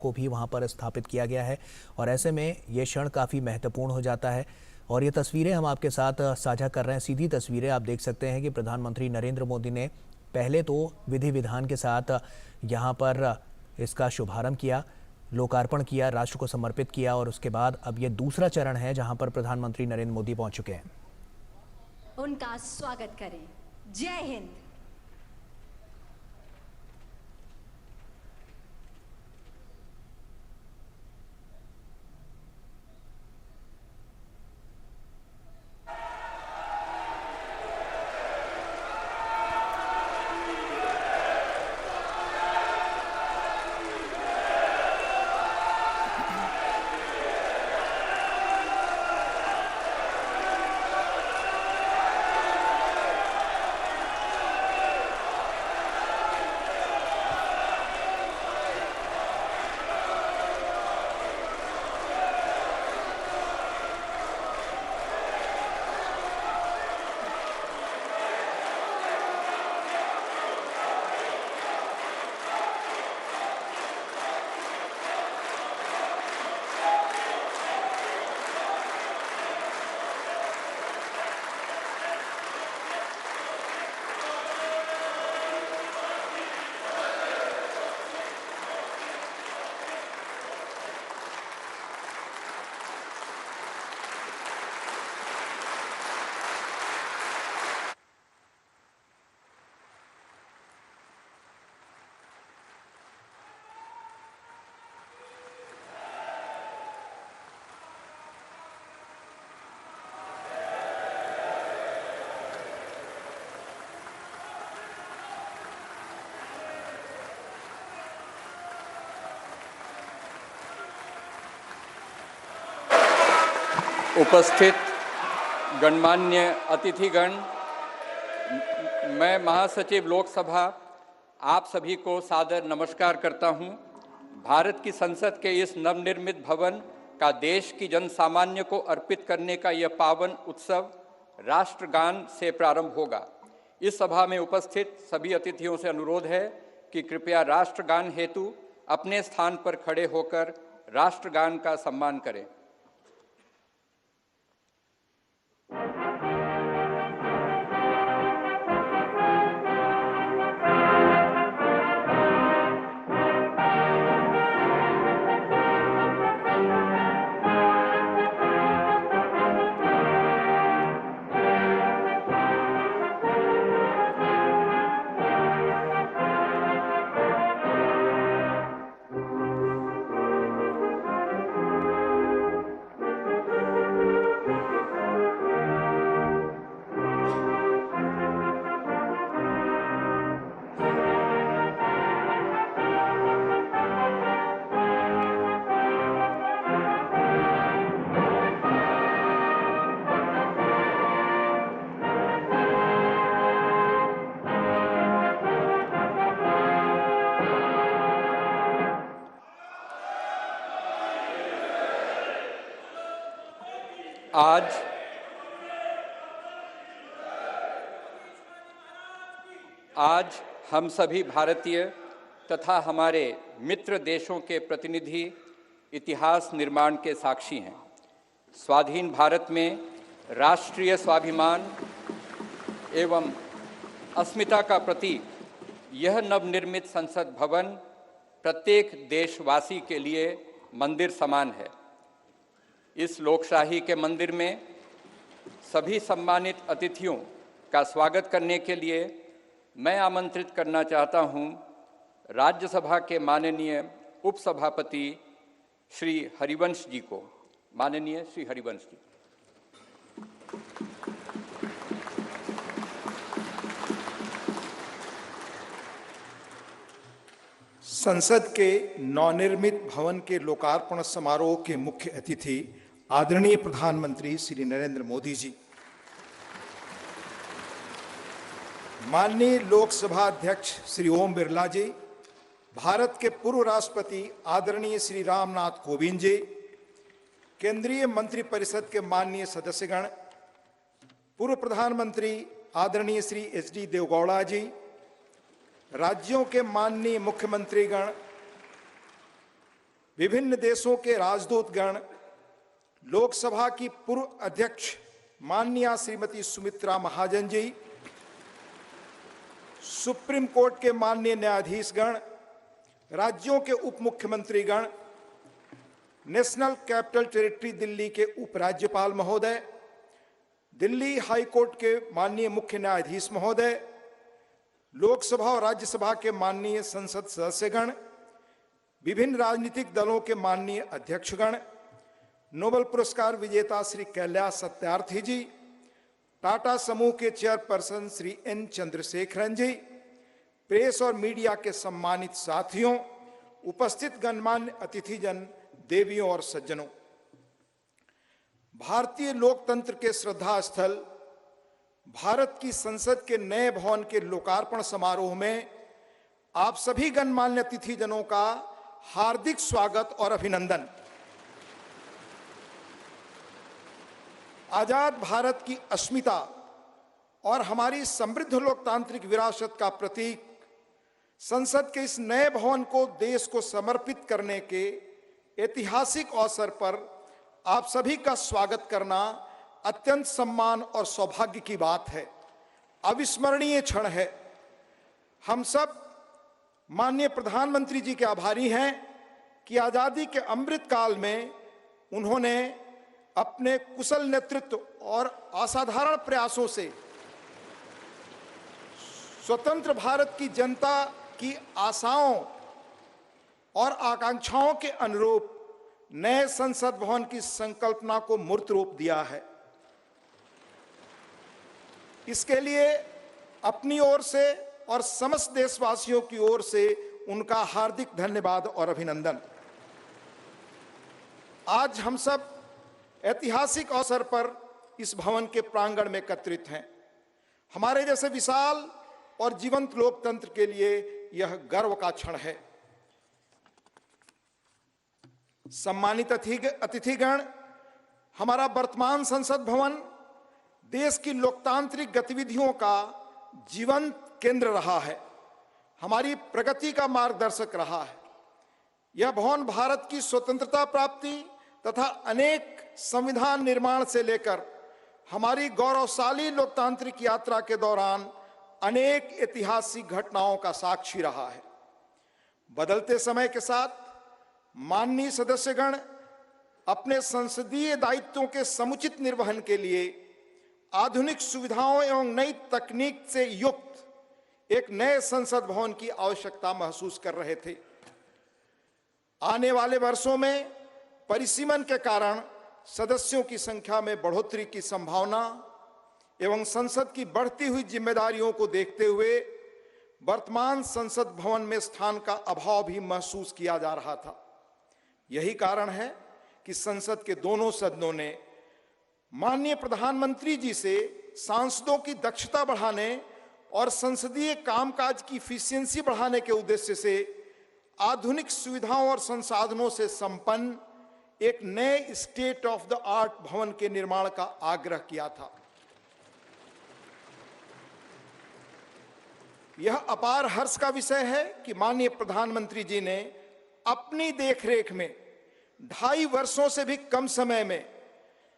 को भी वहां पर स्थापित किया गया है और ऐसे में ये क्षण काफ़ी महत्वपूर्ण हो जाता है। और ये तस्वीरें हम आपके साथ साझा कर रहे हैं, सीधी तस्वीरें। आप देख सकते हैं कि प्रधानमंत्री नरेंद्र मोदी ने पहले तो विधि विधान के साथ यहाँ पर इसका शुभारंभ किया, लोकार्पण किया, राष्ट्र को समर्पित किया और उसके बाद अब ये दूसरा चरण है जहाँ पर प्रधानमंत्री नरेंद्र मोदी पहुंच चुके हैं। उनका स्वागत करें। जय हिंद। उपस्थित गणमान्य अतिथिगण, मैं महासचिव लोकसभा आप सभी को सादर नमस्कार करता हूं। भारत की संसद के इस नवनिर्मित भवन का देश की जन सामान्य को अर्पित करने का यह पावन उत्सव राष्ट्रगान से प्रारंभ होगा। इस सभा में उपस्थित सभी अतिथियों से अनुरोध है कि कृपया राष्ट्रगान हेतु अपने स्थान पर खड़े होकर राष्ट्रगान का सम्मान करें। आज हम सभी भारतीय तथा हमारे मित्र देशों के प्रतिनिधि इतिहास निर्माण के साक्षी हैं। स्वाधीन भारत में राष्ट्रीय स्वाभिमान एवं अस्मिता का प्रतीक यह नवनिर्मित संसद भवन प्रत्येक देशवासी के लिए मंदिर समान है। इस लोकशाही के मंदिर में सभी सम्मानित अतिथियों का स्वागत करने के लिए मैं आमंत्रित करना चाहता हूं राज्यसभा के माननीय उपसभापति श्री हरिवंश जी को। माननीय श्री हरिवंश जी। संसद के नवनिर्मित भवन के लोकार्पण समारोह के मुख्य अतिथि आदरणीय प्रधानमंत्री श्री नरेंद्र मोदी जी, माननीय लोकसभा अध्यक्ष श्री ओम बिरला जी, भारत के पूर्व राष्ट्रपति आदरणीय श्री रामनाथ कोविंद जी, केंद्रीय मंत्रिपरिषद के माननीय सदस्यगण, पूर्व प्रधानमंत्री आदरणीय श्री एच.डी. देवेगौड़ा जी, , राज्यों के माननीय मुख्यमंत्रीगण, विभिन्न देशों के राजदूतगण, लोकसभा की पूर्व अध्यक्ष माननीय श्रीमती सुमित्रा महाजन जी, सुप्रीम कोर्ट के माननीय न्यायाधीशगण, राज्यों के उप मुख्यमंत्रीगण, नेशनल कैपिटल टेरिटरी दिल्ली के उपराज्यपाल महोदय, दिल्ली हाई कोर्ट के माननीय मुख्य न्यायाधीश महोदय, लोकसभा और राज्यसभा के माननीय संसद सदस्यगण, विभिन्न राजनीतिक दलों के माननीय अध्यक्षगण, नोबेल पुरस्कार विजेता श्री कैलाश सत्यार्थी जी, टाटा समूह के चेयरपर्सन श्री एन चंद्रशेखरन जी, प्रेस और मीडिया के सम्मानित साथियों, उपस्थित गणमान्य अतिथिजन, देवियों और सज्जनों, भारतीय लोकतंत्र के श्रद्धा स्थल भारत की संसद के नए भवन के लोकार्पण समारोह में आप सभी गणमान्य अतिथिजनों का हार्दिक स्वागत और अभिनंदन। आजाद भारत की अस्मिता और हमारी समृद्ध लोकतांत्रिक विरासत का प्रतीक संसद के इस नए भवन को देश को समर्पित करने के ऐतिहासिक अवसर पर आप सभी का स्वागत करना अत्यंत सम्मान और सौभाग्य की बात है, अविस्मरणीय क्षण है। हम सब माननीय प्रधानमंत्री जी के आभारी हैं कि आजादी के अमृत काल में उन्होंने अपने कुशल नेतृत्व और असाधारण प्रयासों से स्वतंत्र भारत की जनता की आशाओं और आकांक्षाओं के अनुरूप नए संसद भवन की संकल्पना को मूर्त रूप दिया है। इसके लिए अपनी ओर से और समस्त देशवासियों की ओर से उनका हार्दिक धन्यवाद और अभिनंदन। आज हम सब ऐतिहासिक अवसर पर इस भवन के प्रांगण में एकत्रित हैं। हमारे जैसे विशाल और जीवंत लोकतंत्र के लिए यह गर्व का क्षण है। सम्मानित अतिथिगण, हमारा वर्तमान संसद भवन देश की लोकतांत्रिक गतिविधियों का जीवंत केंद्र रहा है, हमारी प्रगति का मार्गदर्शक रहा है। यह भवन भारत की स्वतंत्रता प्राप्ति तथा अनेक संविधान निर्माण से लेकर हमारी गौरवशाली लोकतांत्रिक यात्रा के दौरान अनेक ऐतिहासिक घटनाओं का साक्षी रहा है। बदलते समय के साथ माननीय सदस्यगण अपने संसदीय दायित्वों के समुचित निर्वहन के लिए आधुनिक सुविधाओं एवं नई तकनीक से युक्त एक नए संसद भवन की आवश्यकता महसूस कर रहे थे। आने वाले वर्षों में परिसीमन के कारण सदस्यों की संख्या में बढ़ोतरी की संभावना एवं संसद की बढ़ती हुई जिम्मेदारियों को देखते हुए वर्तमान संसद भवन में स्थान का अभाव भी महसूस किया जा रहा था। यही कारण है कि संसद के दोनों सदनों ने माननीय प्रधानमंत्री जी से सांसदों की दक्षता बढ़ाने और संसदीय कामकाज की इफिशियंसी बढ़ाने के उद्देश्य से आधुनिक सुविधाओं और संसाधनों से संपन्न एक नए स्टेट ऑफ द आर्ट भवन के निर्माण का आग्रह किया था। यह अपार हर्ष का विषय है कि माननीय प्रधानमंत्री जी ने अपनी देखरेख में 2.5 वर्षों से भी कम समय में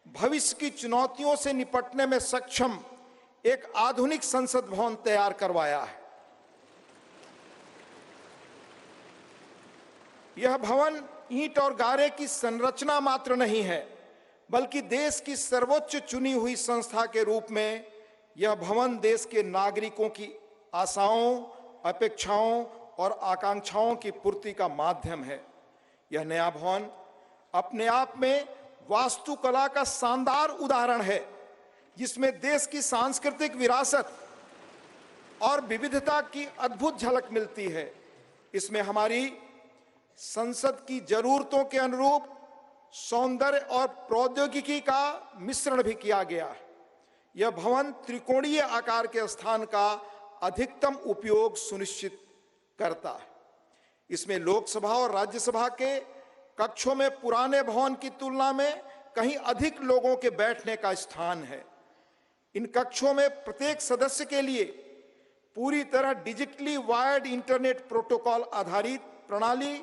भविष्य की चुनौतियों से निपटने में सक्षम एक आधुनिक संसद भवन तैयार करवाया है। यह भवन ईंट और गारे की संरचना मात्र नहीं है, बल्कि देश की सर्वोच्च चुनी हुई संस्था के रूप में यह भवन देश के नागरिकों की आशाओं, अपेक्षाओं और आकांक्षाओं की पूर्ति का माध्यम है। यह नया भवन अपने आप में वास्तुकला का शानदार उदाहरण है, जिसमें देश की सांस्कृतिक विरासत और विविधता की अद्भुत झलक मिलती है। इसमें हमारी संसद की जरूरतों के अनुरूप सौंदर्य और प्रौद्योगिकी का मिश्रण भी किया गया है। यह भवन त्रिकोणीय आकार के स्थान का अधिकतम उपयोग सुनिश्चित करता है। इसमें लोकसभा और राज्यसभा के कक्षों में पुराने भवन की तुलना में कहीं अधिक लोगों के बैठने का स्थान है। इन कक्षों में प्रत्येक सदस्य के लिए पूरी तरह डिजिटली वायर्ड इंटरनेट प्रोटोकॉल आधारित प्रणाली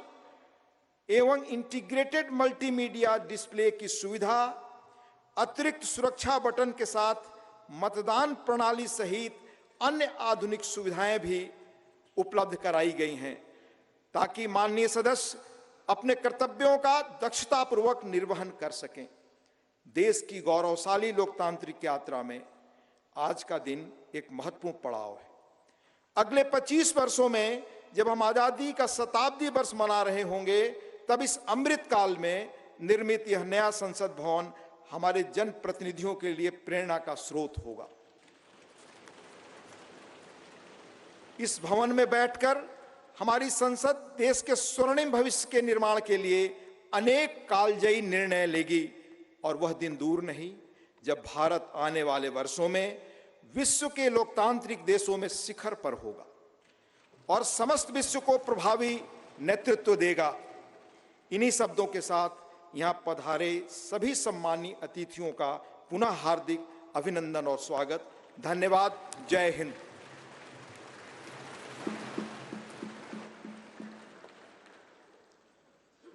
एवं इंटीग्रेटेड मल्टीमीडिया डिस्प्ले की सुविधा, अतिरिक्त सुरक्षा बटन के साथ मतदान प्रणाली सहित अन्य आधुनिक सुविधाएं भी उपलब्ध कराई गई हैं, ताकि माननीय सदस्य अपने कर्तव्यों का दक्षतापूर्वक निर्वहन कर सकें। देश की गौरवशाली लोकतांत्रिक यात्रा में आज का दिन एक महत्वपूर्ण पड़ाव है। अगले 25 वर्षों में जब हम आजादी का शताब्दी वर्ष मना रहे होंगे, तब इस अमृत काल में निर्मित यह नया संसद भवन हमारे जनप्रतिनिधियों के लिए प्रेरणा का स्रोत होगा। इस भवन में बैठकर हमारी संसद देश के स्वर्णिम भविष्य के निर्माण के लिए अनेक कालजयी निर्णय लेगी, और वह दिन दूर नहीं जब भारत आने वाले वर्षों में विश्व के लोकतांत्रिक देशों में शिखर पर होगा और समस्त विश्व को प्रभावी नेतृत्व देगा। इन्हीं शब्दों के साथ यहां पधारे सभी सम्मानीय अतिथियों का पुनः हार्दिक अभिनंदन और स्वागत। धन्यवाद। जय हिंद।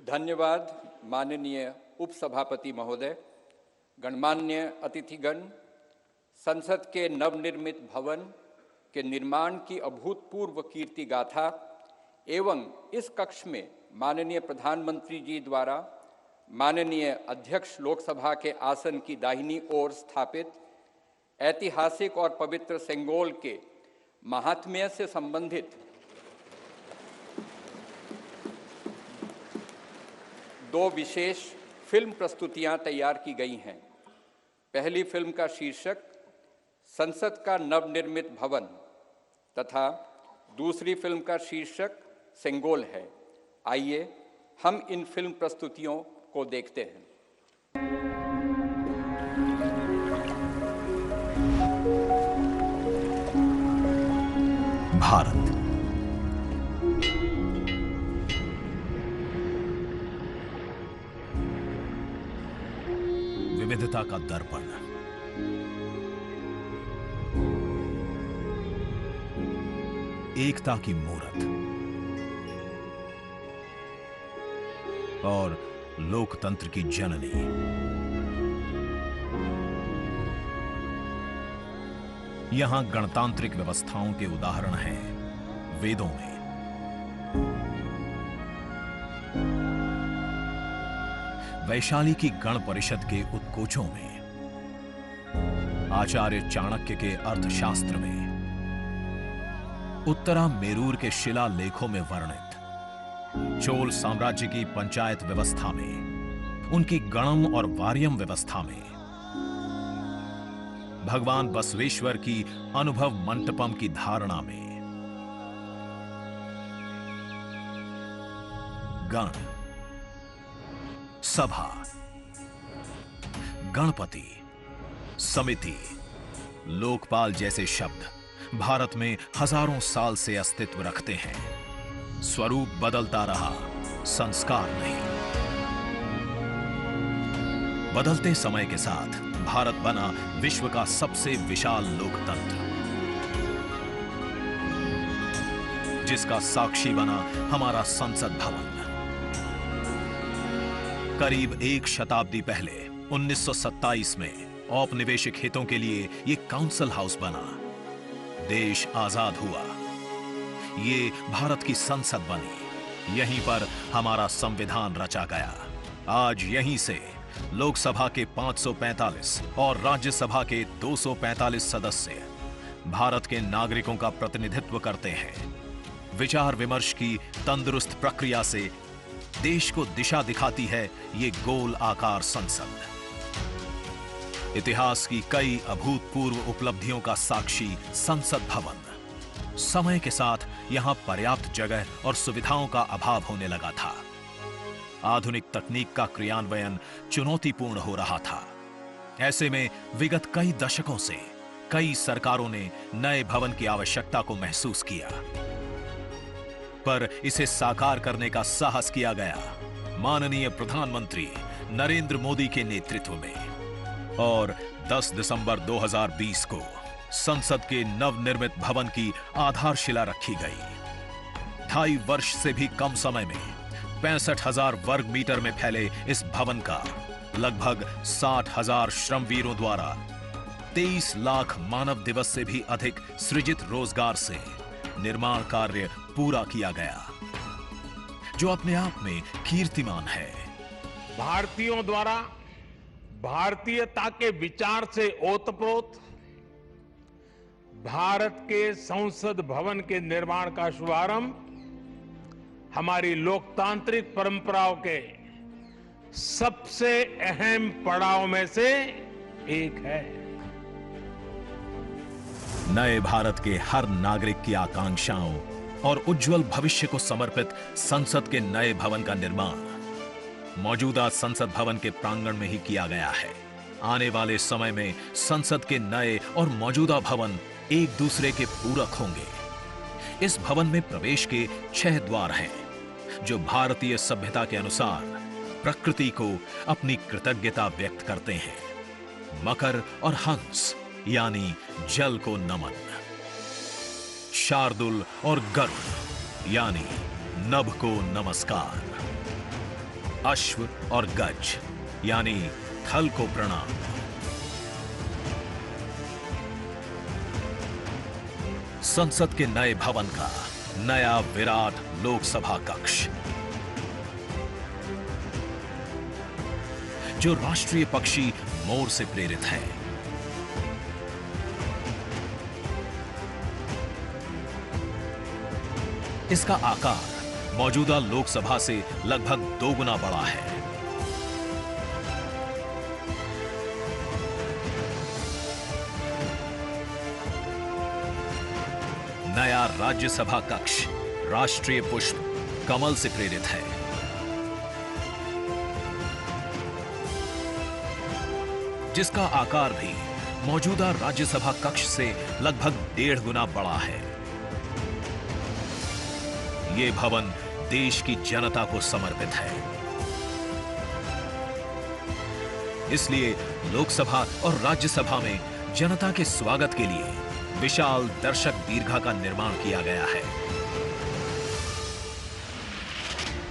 धन्यवाद माननीय उपसभापति महोदय। गणमान्य अतिथिगण, संसद के नवनिर्मित भवन के निर्माण की अभूतपूर्व कीर्ति गाथा एवं इस कक्ष में माननीय प्रधानमंत्री जी द्वारा माननीय अध्यक्ष लोकसभा के आसन की दाहिनी ओर स्थापित ऐतिहासिक और पवित्र सेंगोल के महात्म्य से संबंधित दो विशेष फिल्म प्रस्तुतियां तैयार की गई हैं। पहली फिल्म का शीर्षक संसद का नवनिर्मित भवन तथा दूसरी फिल्म का शीर्षक सेंगोल है। आइए हम इन फिल्म प्रस्तुतियों को देखते हैं। भारत विविधता का दर्पण, एकता की मूरत और लोकतंत्र की जननी। यहां गणतांत्रिक व्यवस्थाओं के उदाहरण हैं वेदों में। वैशाली की गण परिषद के उत्कोचों में, आचार्य चाणक्य के अर्थशास्त्र में, उत्तरा मेरूर के शिलालेखों में वर्णित चोल साम्राज्य की पंचायत व्यवस्था में, उनकी गणम और वार्यम व्यवस्था में, भगवान बसवेश्वर की अनुभव मंटपम की धारणा में, गण, सभा, गणपति, समिति, लोकपाल जैसे शब्द भारत में हजारों साल से अस्तित्व रखते हैं। स्वरूप बदलता रहा, संस्कार नहीं। बदलते समय के साथ भारत बना विश्व का सबसे विशाल लोकतंत्र, जिसका साक्षी बना हमारा संसद भवन। करीब एक शताब्दी पहले 1927 में औपनिवेशिक हितों के लिए यह काउंसिल हाउस बना। देश आजाद हुआ, ये भारत की संसद बनी। यहीं पर हमारा संविधान रचा गया। आज यहीं से लोकसभा के 545 और राज्यसभा के 245 सदस्य भारत के नागरिकों का प्रतिनिधित्व करते हैं। विचार विमर्श की तंदुरुस्त प्रक्रिया से देश को दिशा दिखाती है ये गोल आकार संसद। इतिहास की कई अभूतपूर्व उपलब्धियों का साक्षी संसद भवन। समय के साथ यहां पर्याप्त जगह और सुविधाओं का अभाव होने लगा था। आधुनिक तकनीक का क्रियान्वयन चुनौतीपूर्ण हो रहा था। ऐसे में विगत कई दशकों से कई सरकारों ने नए भवन की आवश्यकता को महसूस किया, पर इसे साकार करने का साहस किया गया माननीय प्रधानमंत्री नरेंद्र मोदी के नेतृत्व में। और 10 दिसंबर 2020 को संसद के नवनिर्मित भवन की आधारशिला रखी गई। 2.5 वर्ष से भी कम समय में 65,000 वर्ग मीटर में फैले इस भवन का लगभग 60,000 श्रमवीरों द्वारा 23 लाख मानव दिवस से भी अधिक सृजित रोजगार से निर्माण कार्य पूरा किया गया, जो अपने आप में कीर्तिमान है। भारतीयों द्वारा भारतीयता के विचार से ओतप्रोत भारत के संसद भवन के निर्माण का शुभारंभ हमारी लोकतांत्रिक परंपराओं के सबसे अहम पड़ाव में से एक है। नए भारत के हर नागरिक की आकांक्षाओं और उज्जवल भविष्य को समर्पित संसद के नए भवन का निर्माण मौजूदा संसद भवन के प्रांगण में ही किया गया है। आने वाले समय में संसद के नए और मौजूदा भवन एक दूसरे के पूरक होंगे। इस भवन में प्रवेश के 6 द्वार हैं, जो भारतीय सभ्यता के अनुसार प्रकृति को अपनी कृतज्ञता व्यक्त करते हैं। मकर और हंस यानी जल को नमन, शार्दुल और गरुड़ यानी नभ को नमस्कार, अश्व और गज यानी थल को प्रणाम। संसद के नए भवन का नया विराट लोकसभा कक्ष, जो राष्ट्रीय पक्षी मोर से प्रेरित है। इसका आकार मौजूदा लोकसभा से लगभग 2 गुना बड़ा है। नया राज्यसभा कक्ष राष्ट्रीय पुष्प कमल से प्रेरित है। जिसका आकार भी मौजूदा राज्यसभा कक्ष से लगभग 1.5 गुना बड़ा है। यह भवन देश की जनता को समर्पित है। इसलिए लोकसभा और राज्यसभा में जनता के स्वागत के लिए विशाल दर्शक दीर्घा का निर्माण किया गया है।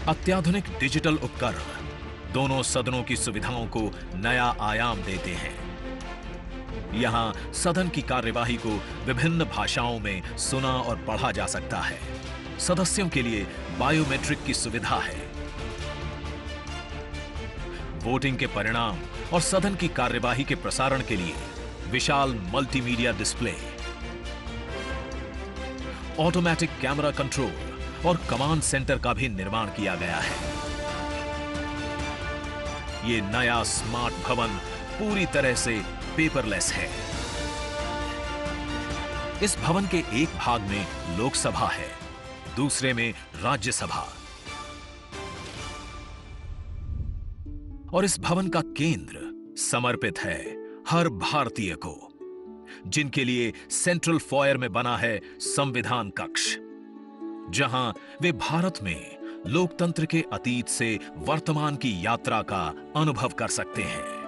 अत्याधुनिक डिजिटल उपकरण दोनों सदनों की सुविधाओं को नया आयाम देते हैं। यहां सदन की कार्यवाही को विभिन्न भाषाओं में सुना और पढ़ा जा सकता है। सदस्यों के लिए बायोमेट्रिक की सुविधा है। वोटिंग के परिणाम और सदन की कार्यवाही के प्रसारण के लिए विशाल multimedia display, automatic camera control और कमांड सेंटर का भी निर्माण किया गया है। यह नया स्मार्ट भवन पूरी तरह से पेपरलेस है। इस भवन के एक भाग में लोकसभा है, दूसरे में राज्यसभा। और इस भवन का केंद्र समर्पित है हर भारतीय को, जिनके लिए सेंट्रल फॉयर में बना है संविधान कक्ष, जहां वे भारत में लोकतंत्र के अतीत से वर्तमान की यात्रा का अनुभव कर सकते हैं।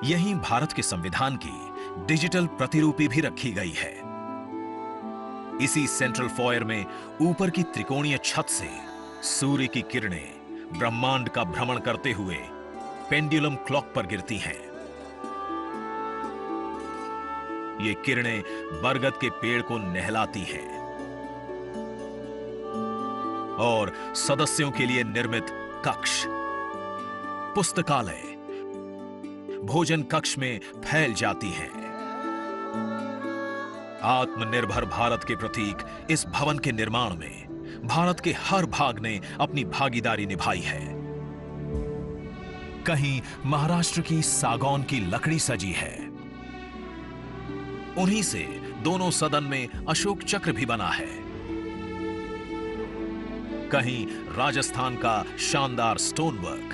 यहीं भारत के संविधान की डिजिटल प्रतिरूपी भी रखी गई है। इसी सेंट्रल फॉयर में ऊपर की त्रिकोणीय छत से सूर्य की किरणें ब्रह्मांड का भ्रमण करते हुए पेंडुलम क्लॉक पर गिरती हैं। ये किरणें बरगद के पेड़ को नहलाती हैं और सदस्यों के लिए निर्मित कक्ष, पुस्तकालय, भोजन कक्ष में फैल जाती हैं। आत्मनिर्भर भारत के प्रतीक इस भवन के निर्माण में भारत के हर भाग ने अपनी भागीदारी निभाई है। कहीं महाराष्ट्र की सागौन की लकड़ी सजी है, उन्हीं से दोनों सदन में अशोक चक्र भी बना है। कहीं राजस्थान का शानदार स्टोन वर्क,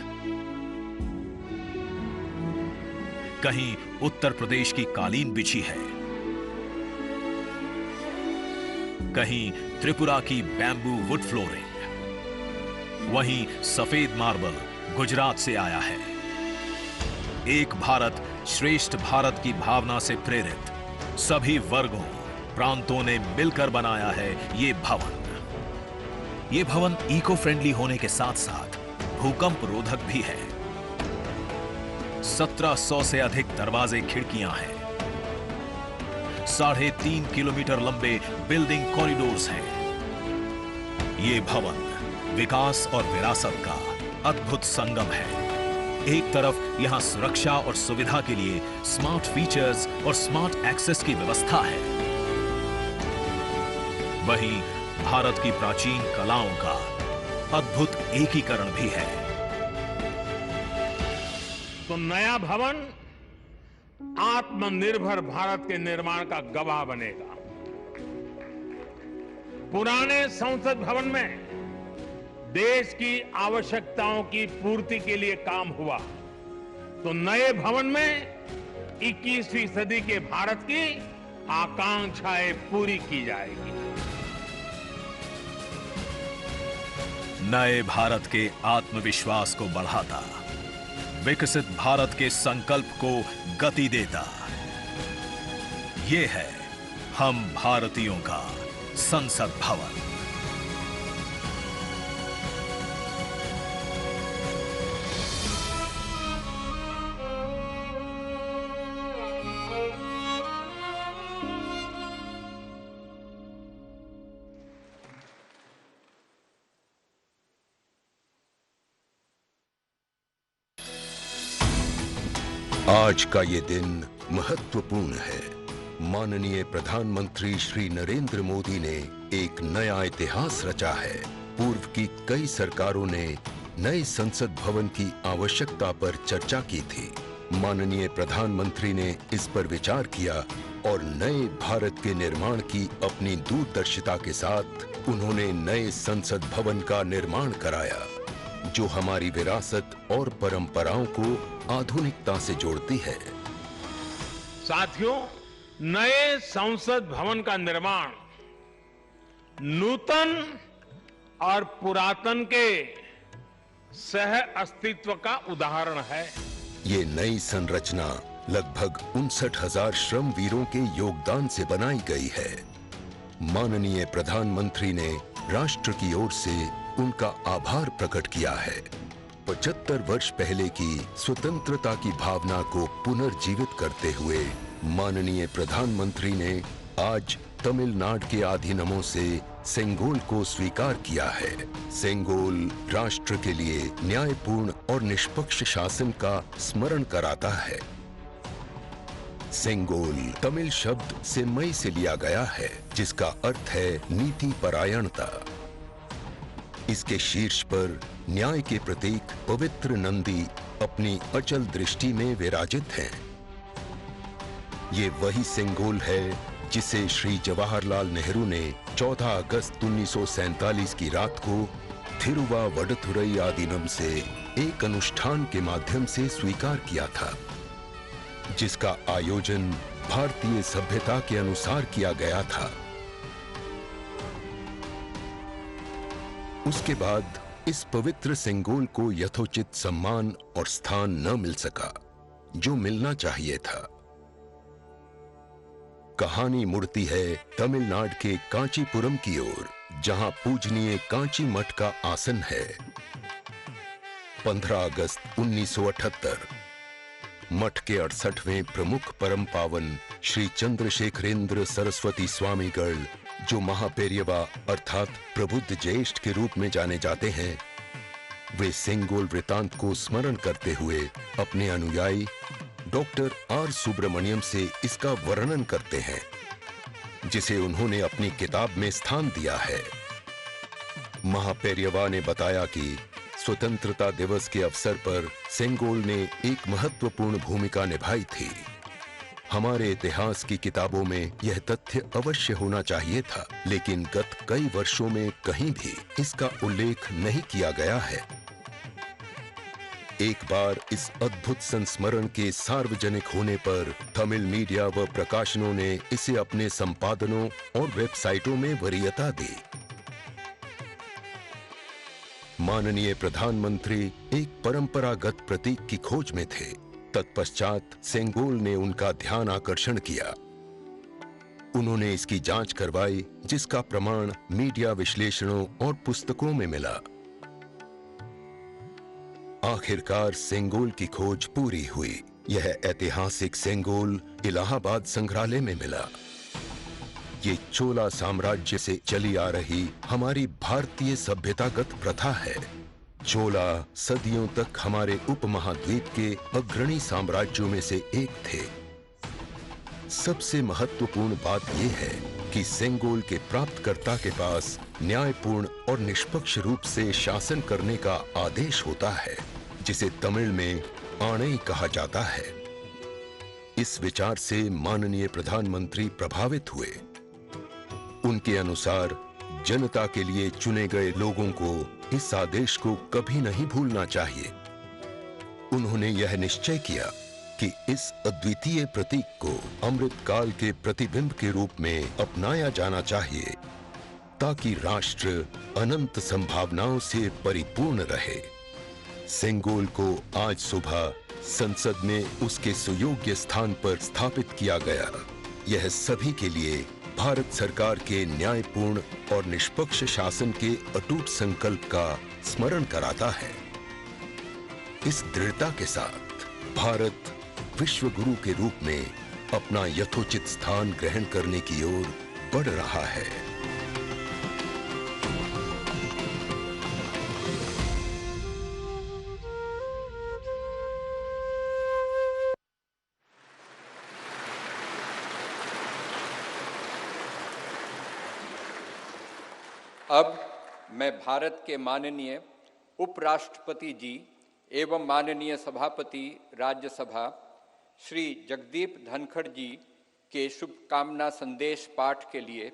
कहीं उत्तर प्रदेश की कालीन बिछी है, कहीं त्रिपुरा की बैम्बू वुड फ्लोरिंग, वहीं सफेद मार्बल गुजरात से आया है। एक भारत श्रेष्ठ भारत की भावना से प्रेरित सभी वर्गों, प्रांतों ने मिलकर बनाया है ये भवन। ये भवन इको फ्रेंडली होने के साथ साथ भूकंप रोधक भी है। 1700 से अधिक दरवाजे खिड़कियां हैं। 3.5 किलोमीटर लंबे बिल्डिंग कॉरिडोर्स हैं। ये भवन विकास और विरासत का अद्भुत संगम है। एक तरफ यहां सुरक्षा और सुविधा के लिए स्मार्ट फीचर्स और स्मार्ट एक्सेस की व्यवस्था है, वहीं भारत की प्राचीन कलाओं का अद्भुत एकीकरण भी है। तो नया भवन आत्मनिर्भर भारत के निर्माण का गवाह बनेगा। पुराने संसद भवन में देश की आवश्यकताओं की पूर्ति के लिए काम हुआ, तो नए भवन में 21वीं सदी के भारत की आकांक्षाएं पूरी की जाएगी। नए भारत के आत्मविश्वास को बढ़ाता, विकसित भारत के संकल्प को गति देता, ये है हम भारतीयों का संसद भवन। आज का ये दिन महत्वपूर्ण है। माननीय प्रधानमंत्री श्री नरेंद्र मोदी ने एक नया इतिहास रचा है। पूर्व की कई सरकारों ने नए संसद भवन की आवश्यकता पर चर्चा की थी। माननीय प्रधानमंत्री ने इस पर विचार किया और नए भारत के निर्माण की अपनी दूरदर्शिता के साथ उन्होंने नए संसद भवन का निर्माण कराया, जो हमारी विरासत और परंपराओं को आधुनिकता से जोड़ती है। साथियों, नए संसद भवन का निर्माण नूतन और पुरातन के सह अस्तित्व का उदाहरण है। ये नई संरचना लगभग 59,000 श्रम वीरों के योगदान से बनाई गई है। माननीय प्रधानमंत्री ने राष्ट्र की ओर से उनका आभार प्रकट किया है। 75 वर्ष पहले की स्वतंत्रता की भावना को पुनर्जीवित करते हुए माननीय प्रधानमंत्री ने आज तमिलनाडु के अधीनमों से सेंगोल को स्वीकार किया है। सेंगोल राष्ट्र के लिए न्यायपूर्ण और निष्पक्ष शासन का स्मरण कराता है। सेंगोल तमिल शब्द सेम्मई से लिया गया है, जिसका अर्थ है नीति परायणता। इसके शीर्ष पर न्याय के प्रतीक पवित्र नंदी अपनी अचल दृष्टि में विराजित हैं। ये वही सेंगोल है जिसे श्री जवाहरलाल नेहरू ने 14 अगस्त 1947 की रात को थिरुवावडथुरई आदीनम से एक अनुष्ठान के माध्यम से स्वीकार किया था, जिसका आयोजन भारतीय सभ्यता के अनुसार किया गया था। उसके बाद इस पवित्र सेंगोल को यथोचित सम्मान और स्थान न मिल सका, जो मिलना चाहिए था। कहानी मुड़ती है तमिलनाडु के कांचीपुरम की ओर, जहां पूजनीय कांची मठ का आसन है। 15 अगस्त 1978 मठ के 68वें प्रमुख परम पावन श्री चंद्रशेखरेंद्र सरस्वती स्वामीगढ़, जो महापेरियवा अर्थात प्रबुद्ध ज्येष्ठ के रूप में जाने जाते हैं, वे सेंगोल वृतांत को स्मरण करते हुए अपने अनुयायी डॉक्टर आर सुब्रमण्यम से इसका वर्णन करते हैं, जिसे उन्होंने अपनी किताब में स्थान दिया है। महापेरियवा ने बताया कि स्वतंत्रता दिवस के अवसर पर सेंगोल ने एक महत्वपूर्ण भूमिका निभाई थी। हमारे इतिहास की किताबों में यह तथ्य अवश्य होना चाहिए था, लेकिन गत कई वर्षों में कहीं भी इसका उल्लेख नहीं किया गया है। एक बार इस अद्भुत संस्मरण के सार्वजनिक होने पर तमिल मीडिया व प्रकाशनों ने इसे अपने संपादनों और वेबसाइटों में वरीयता दी। माननीय प्रधानमंत्री एक परंपरागत प्रतीक की खोज में थे। तत्पश्चात सेंगोल ने उनका ध्यान आकर्षण किया। उन्होंने इसकी जांच करवाई, जिसका प्रमाण मीडिया विश्लेषणों और पुस्तकों में मिला। आखिरकार सेंगोल की खोज पूरी हुई। यह ऐतिहासिक सेंगोल इलाहाबाद संग्रहालय में मिला। ये चोला साम्राज्य से चली आ रही हमारी भारतीय सभ्यतागत प्रथा है। चोला सदियों तक हमारे उपमहाद्वीप के अग्रणी साम्राज्यों में से एक थे। सबसे महत्वपूर्ण बात यह है कि सेंगोल के प्राप्तकर्ता के पास न्यायपूर्ण और निष्पक्ष रूप से शासन करने का आदेश होता है, जिसे तमिल में आणई कहा जाता है। इस विचार से माननीय प्रधानमंत्री प्रभावित हुए। उनके अनुसार जनता के लिए चुने गए लोगों को इस आदेश को कभी नहीं भूलना चाहिए। उन्होंने यह निश्चय किया कि इस अद्वितीय प्रतीक को अमृतकाल के प्रतिबिंब के रूप में अपनाया जाना चाहिए, ताकि राष्ट्र अनंत संभावनाओं से परिपूर्ण रहे। सेंगोल को आज सुबह संसद में उसके सुयोग्य स्थान पर स्थापित किया गया। यह सभी के लिए भारत सरकार के न्यायपूर्ण और निष्पक्ष शासन के अटूट संकल्प का स्मरण कराता है। इस दृढ़ता के साथ भारत विश्व गुरु के रूप में अपना यथोचित स्थान ग्रहण करने की ओर बढ़ रहा है। अब मैं भारत के माननीय उपराष्ट्रपति जी एवं माननीय सभापति राज्यसभा श्री जगदीप धनखड़ जी के शुभकामना संदेश पाठ के लिए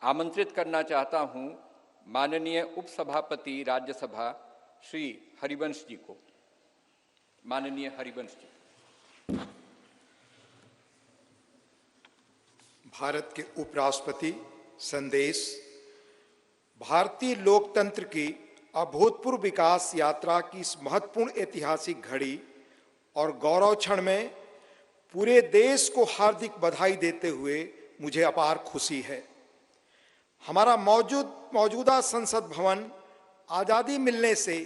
आमंत्रित करना चाहता हूं माननीय उपसभापति राज्यसभा श्री हरिवंश जी को। माननीय हरिवंश जी। भारत के उपराष्ट्रपति संदेश। भारतीय लोकतंत्र की अभूतपूर्व विकास यात्रा की इस महत्वपूर्ण ऐतिहासिक घड़ी और गौरव क्षण में पूरे देश को हार्दिक बधाई देते हुए मुझे अपार खुशी है। हमारा मौजूदा संसद भवन आज़ादी मिलने से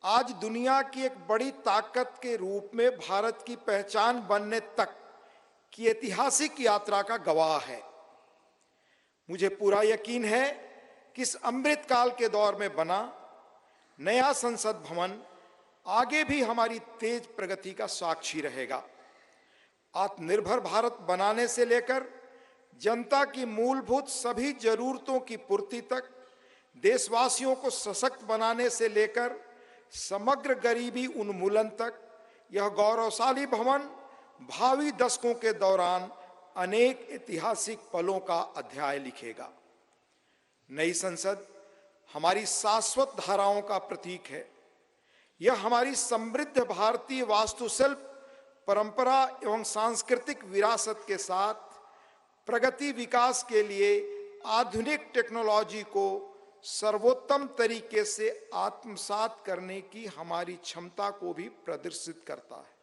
आज दुनिया की एक बड़ी ताकत के रूप में भारत की पहचान बनने तक की ऐतिहासिक यात्रा का गवाह है। मुझे पूरा यकीन है कि इस अमृतकाल के दौर में बना नया संसद भवन आगे भी हमारी तेज प्रगति का साक्षी रहेगा। आत्मनिर्भर भारत बनाने से लेकर जनता की मूलभूत सभी जरूरतों की पूर्ति तक, देशवासियों को सशक्त बनाने से लेकर समग्र गरीबी उन्मूलन तक, यह गौरवशाली भवन भावी दशकों के दौरान अनेक ऐतिहासिक पलों का अध्याय लिखेगा। नई संसद हमारी शाश्वत धाराओं का प्रतीक है। यह हमारी समृद्ध भारतीय वास्तुशिल्प, परंपरा एवं सांस्कृतिक विरासत के साथ प्रगति विकास के लिए आधुनिक टेक्नोलॉजी को सर्वोत्तम तरीके से आत्मसात करने की हमारी क्षमता को भी प्रदर्शित करता है।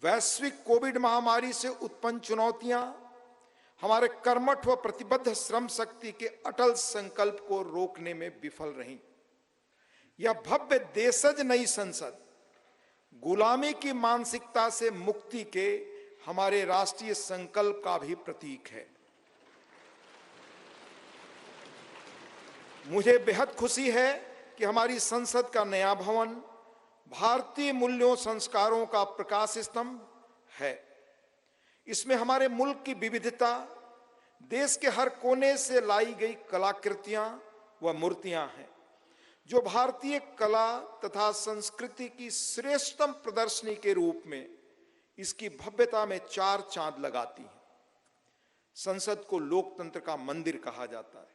वैश्विक कोविड महामारी से उत्पन्न चुनौतियां हमारे कर्मठ व प्रतिबद्ध श्रम शक्ति के अटल संकल्प को रोकने में विफल रहीं। यह भव्य देशज नई संसद गुलामी की मानसिकता से मुक्ति के हमारे राष्ट्रीय संकल्प का भी प्रतीक है। मुझे बेहद खुशी है कि हमारी संसद का नया भवन भारतीय मूल्यों संस्कारों का प्रकाश स्तंभ है। इसमें हमारे मुल्क की विविधता, देश के हर कोने से लाई गई कलाकृतियां व मूर्तियां हैं, जो भारतीय कला तथा संस्कृति की श्रेष्ठतम प्रदर्शनी के रूप में इसकी भव्यता में चार चांद लगाती हैं। संसद को लोकतंत्र का मंदिर कहा जाता है।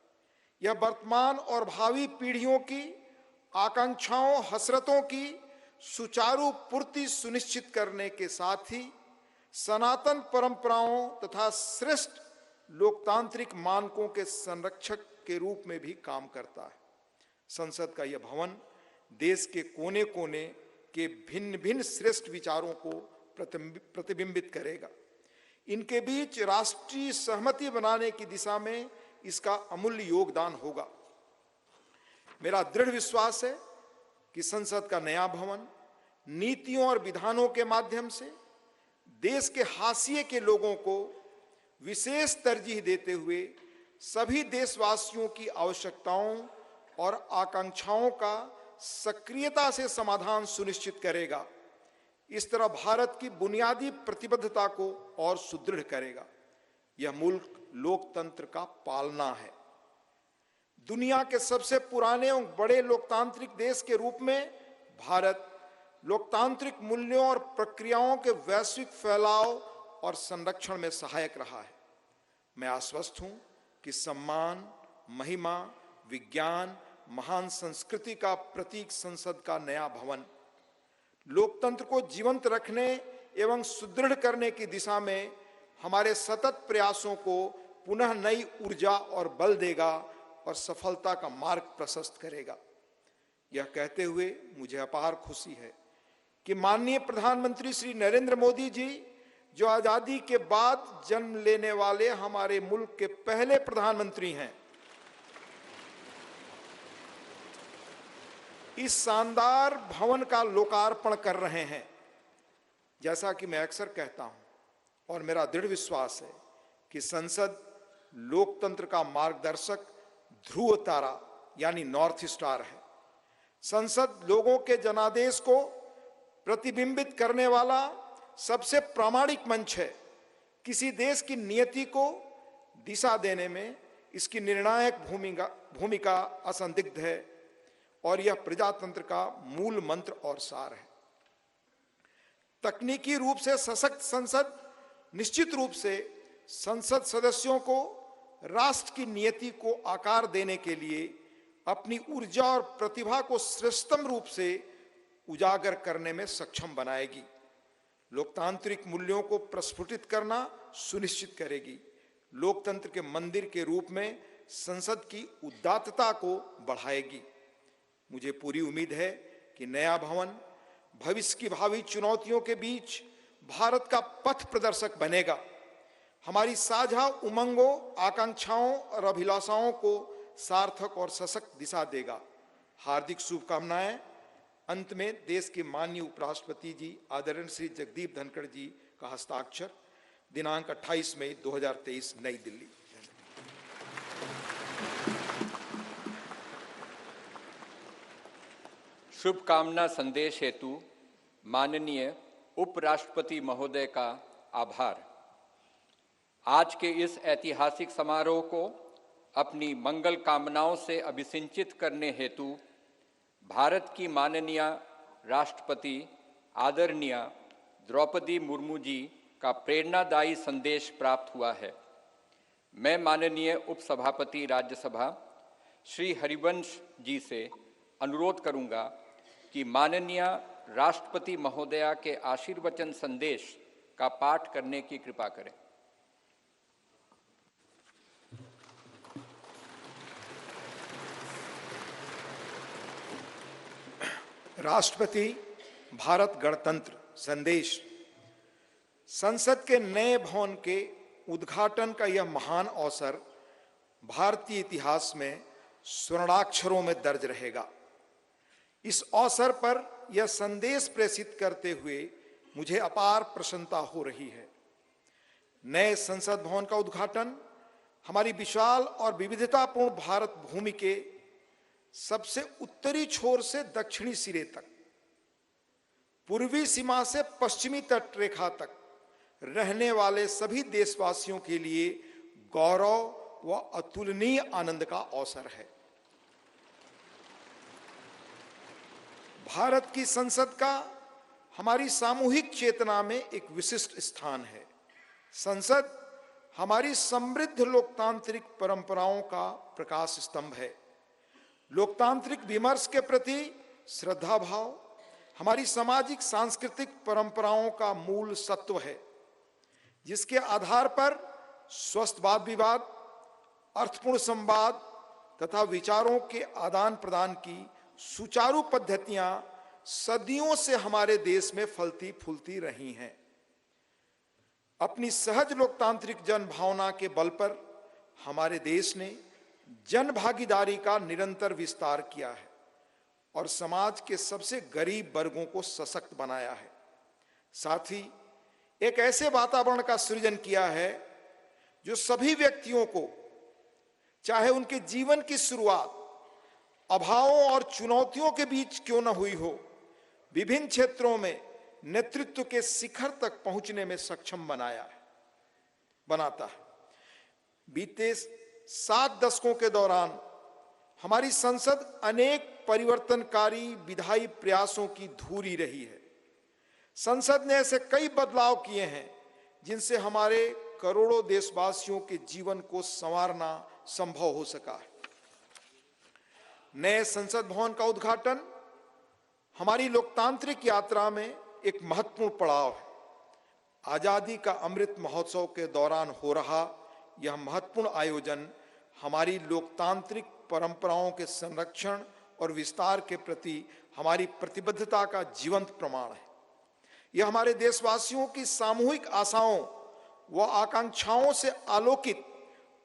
यह वर्तमान और भावी पीढ़ियों की आकांक्षाओं, हसरतों की सुचारू पूर्ति सुनिश्चित करने के साथ ही सनातन परंपराओं तथा श्रेष्ठ लोकतांत्रिक मानकों के संरक्षक के रूप में भी काम करता है। संसद का यह भवन देश के कोने कोने के भिन्न भिन्न श्रेष्ठ विचारों को प्रतिबिंबित करेगा। इनके बीच राष्ट्रीय सहमति बनाने की दिशा में इसका अमूल्य योगदान होगा। मेरा दृढ़ विश्वास है कि संसद का नया भवन नीतियों और विधानों के माध्यम से देश के हाशिए के लोगों को विशेष तरजीह देते हुए सभी देशवासियों की आवश्यकताओं और आकांक्षाओं का सक्रियता से समाधान सुनिश्चित करेगा। इस तरह भारत की बुनियादी प्रतिबद्धता को और सुदृढ़ करेगा। यह मुल्क लोकतंत्र का पालना है। दुनिया के सबसे पुराने और बड़े लोकतांत्रिक देश के रूप में भारत लोकतांत्रिक मूल्यों और प्रक्रियाओं के वैश्विक फैलाव और संरक्षण में सहायक रहा है। मैं आश्वस्त हूं कि सम्मान, महिमा, विज्ञान, महान संस्कृति का प्रतीक संसद का नया भवन लोकतंत्र को जीवंत रखने एवं सुदृढ़ करने की दिशा में हमारे सतत प्रयासों को पुनः नई ऊर्जा और बल देगा और सफलता का मार्ग प्रशस्त करेगा। यह कहते हुए मुझे अपार खुशी है कि माननीय प्रधानमंत्री श्री नरेंद्र मोदी जी, जो आजादी के बाद जन्म लेने वाले हमारे मुल्क के पहले प्रधानमंत्री हैं, इस शानदार भवन का लोकार्पण कर रहे हैं। जैसा कि मैं अक्सर कहता हूं और मेरा दृढ़ विश्वास है कि संसद लोकतंत्र का मार्गदर्शक ध्रुव तारा यानी नॉर्थ स्टार है। संसद लोगों के जनादेश को प्रतिबिंबित करने वाला सबसे प्रामाणिक मंच है। किसी देश की नियति को दिशा देने में इसकी निर्णायक भूमिका असंदिग्ध है और यह प्रजातंत्र का मूल मंत्र और सार है। तकनीकी रूप से सशक्त संसद निश्चित रूप से संसद सदस्यों को राष्ट्र की नियति को आकार देने के लिए अपनी ऊर्जा और प्रतिभा को श्रेष्ठतम रूप से उजागर करने में सक्षम बनाएगी। लोकतांत्रिक मूल्यों को प्रस्फुटित करना सुनिश्चित करेगी। लोकतंत्र के मंदिर के रूप में संसद की उदात्तता को बढ़ाएगी। मुझे पूरी उम्मीद है कि नया भवन भविष्य की भावी चुनौतियों के बीच भारत का पथ प्रदर्शक बनेगा। हमारी साझा उमंगों, आकांक्षाओं और अभिलाषाओं को सार्थक और सशक्त दिशा देगा। हार्दिक शुभकामनाएं। अंत में देश के माननीय उपराष्ट्रपति जी आदरणीय श्री जगदीप धनखड़ जी का हस्ताक्षर, दिनांक 28 मई 2023, नई दिल्ली। शुभकामना संदेश हेतु माननीय उपराष्ट्रपति महोदय का आभार। आज के इस ऐतिहासिक समारोह को अपनी मंगल कामनाओं से अभिसिंचित करने हेतु भारत की माननीय राष्ट्रपति आदरणीय द्रौपदी मुर्मू जी का प्रेरणादायी संदेश प्राप्त हुआ है। मैं माननीय उपसभापति राज्यसभा श्री हरिवंश जी से अनुरोध करूंगा कि माननीय राष्ट्रपति महोदया के आशीर्वचन संदेश का पाठ करने की कृपा करें। राष्ट्रपति भारत गणतंत्र संदेश। संसद के नए भवन के उद्घाटन का यह महान अवसर भारतीय इतिहास में स्वर्णाक्षरों में दर्ज रहेगा। इस अवसर पर यह संदेश प्रेषित करते हुए मुझे अपार प्रसन्नता हो रही है। नए संसद भवन का उद्घाटन हमारी विशाल और विविधतापूर्ण भारत भूमि के सबसे उत्तरी छोर से दक्षिणी सिरे तक, पूर्वी सीमा से पश्चिमी तट रेखा तक रहने वाले सभी देशवासियों के लिए गौरव व अतुलनीय आनंद का अवसर है। भारत की संसद का हमारी सामूहिक चेतना में एक विशिष्ट स्थान है। संसद हमारी समृद्ध लोकतांत्रिक परंपराओं का प्रकाश स्तंभ है। लोकतांत्रिक विमर्श के प्रति श्रद्धा भाव हमारी सामाजिक सांस्कृतिक परंपराओं का मूल सत्व है, जिसके आधार पर स्वस्थ वाद विवाद, अर्थपूर्ण संवाद तथा विचारों के आदान प्रदान की सुचारू पद्धतियां सदियों से हमारे देश में फलती फूलती रही हैं। अपनी सहज लोकतांत्रिक जन भावना के बल पर हमारे देश ने जन भागीदारी का निरंतर विस्तार किया है और समाज के सबसे गरीब वर्गों को सशक्त बनाया है। साथ ही एक ऐसे वातावरण का सृजन किया है जो सभी व्यक्तियों को, चाहे उनके जीवन की शुरुआत अभावों और चुनौतियों के बीच क्यों न हुई हो, विभिन्न क्षेत्रों में नेतृत्व के शिखर तक पहुंचने में सक्षम बनाता है। बीते 7 दशकों के दौरान हमारी संसद अनेक परिवर्तनकारी विधायी प्रयासों की धूरी रही है। संसद ने ऐसे कई बदलाव किए हैं जिनसे हमारे करोड़ों देशवासियों के जीवन को संवारना संभव हो सका है। नए संसद भवन का उद्घाटन हमारी लोकतांत्रिक यात्रा में एक महत्वपूर्ण पड़ाव है। आजादी का अमृत महोत्सव के दौरान हो रहा यह महत्वपूर्ण आयोजन हमारी लोकतांत्रिक परंपराओं के संरक्षण और विस्तार के प्रति हमारी प्रतिबद्धता का जीवंत प्रमाण है। यह हमारे देशवासियों की सामूहिक आशाओं व आकांक्षाओं से आलोकित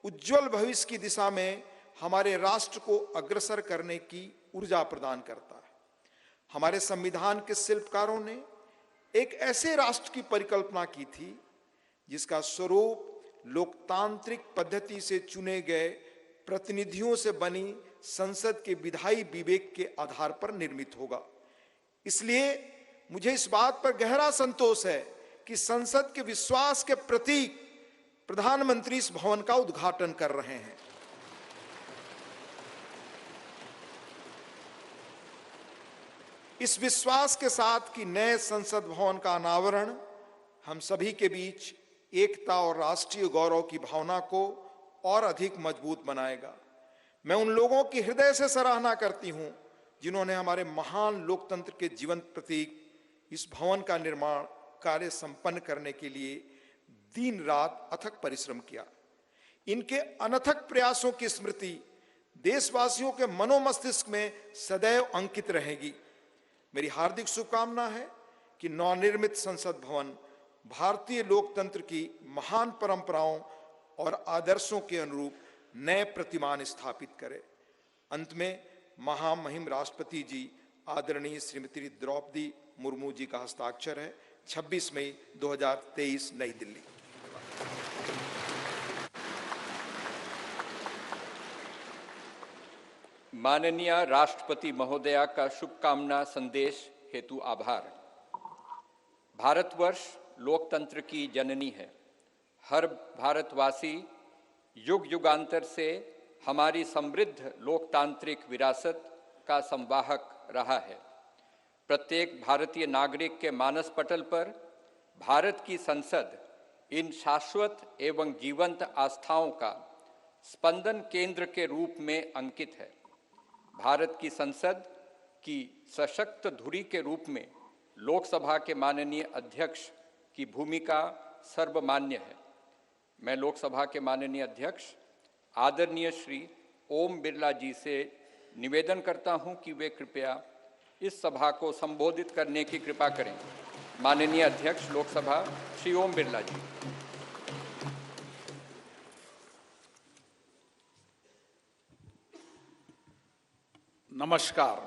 उज्जवल भविष्य की दिशा में हमारे राष्ट्र को अग्रसर करने की ऊर्जा प्रदान करता है। हमारे संविधान के शिल्पकारों ने एक ऐसे राष्ट्र की परिकल्पना की थी जिसका स्वरूप लोकतांत्रिक पद्धति से चुने गए प्रतिनिधियों से बनी संसद के विधायी विवेक के आधार पर निर्मित होगा। इसलिए मुझे इस बात पर गहरा संतोष है कि संसद के विश्वास के प्रतीक प्रधानमंत्री इस भवन का उद्घाटन कर रहे हैं। इस विश्वास के साथ कि नए संसद भवन का अनावरण हम सभी के बीच एकता और राष्ट्रीय गौरव की भावना को और अधिक मजबूत बनाएगा। मैं उन लोगों की हृदय से सराहना करती हूं जिन्होंने हमारे महान लोकतंत्र के जीवंत प्रतीक इस भवन का निर्माण कार्य संपन्न करने के लिए दिन रात अथक परिश्रम किया। इनके अनथक प्रयासों की स्मृति देशवासियों के मनोमस्तिष्क में सदैव अंकित रहेगी। मेरी हार्दिक शुभकामना है कि नवनिर्मित संसद भवन भारतीय लोकतंत्र की महान परंपराओं और आदर्शों के अनुरूप नए प्रतिमान स्थापित करे। अंत में महामहिम राष्ट्रपति जी आदरणीय श्रीमती द्रौपदी मुर्मू जी का हस्ताक्षर है। 26 मई 2023 नई दिल्ली। माननीय राष्ट्रपति महोदया का शुभकामना संदेश हेतु आभार। भारतवर्ष लोकतंत्र की जननी है। हर भारतवासी युग युगांतर से हमारी समृद्ध लोकतांत्रिक विरासत का संवाहक रहा है। प्रत्येक भारतीय नागरिक के मानस पटल पर भारत की संसद इन शाश्वत एवं जीवंत आस्थाओं का स्पंदन केंद्र के रूप में अंकित है। भारत की संसद की सशक्त धुरी के रूप में लोकसभा के माननीय अध्यक्ष की भूमिका सर्वमान्य है। मैं लोकसभा के माननीय अध्यक्ष आदरणीय श्री ओम बिरला जी से निवेदन करता हूं कि वे कृपया इस सभा को संबोधित करने की कृपा करें। माननीय अध्यक्ष लोकसभा श्री ओम बिरला जी। नमस्कार।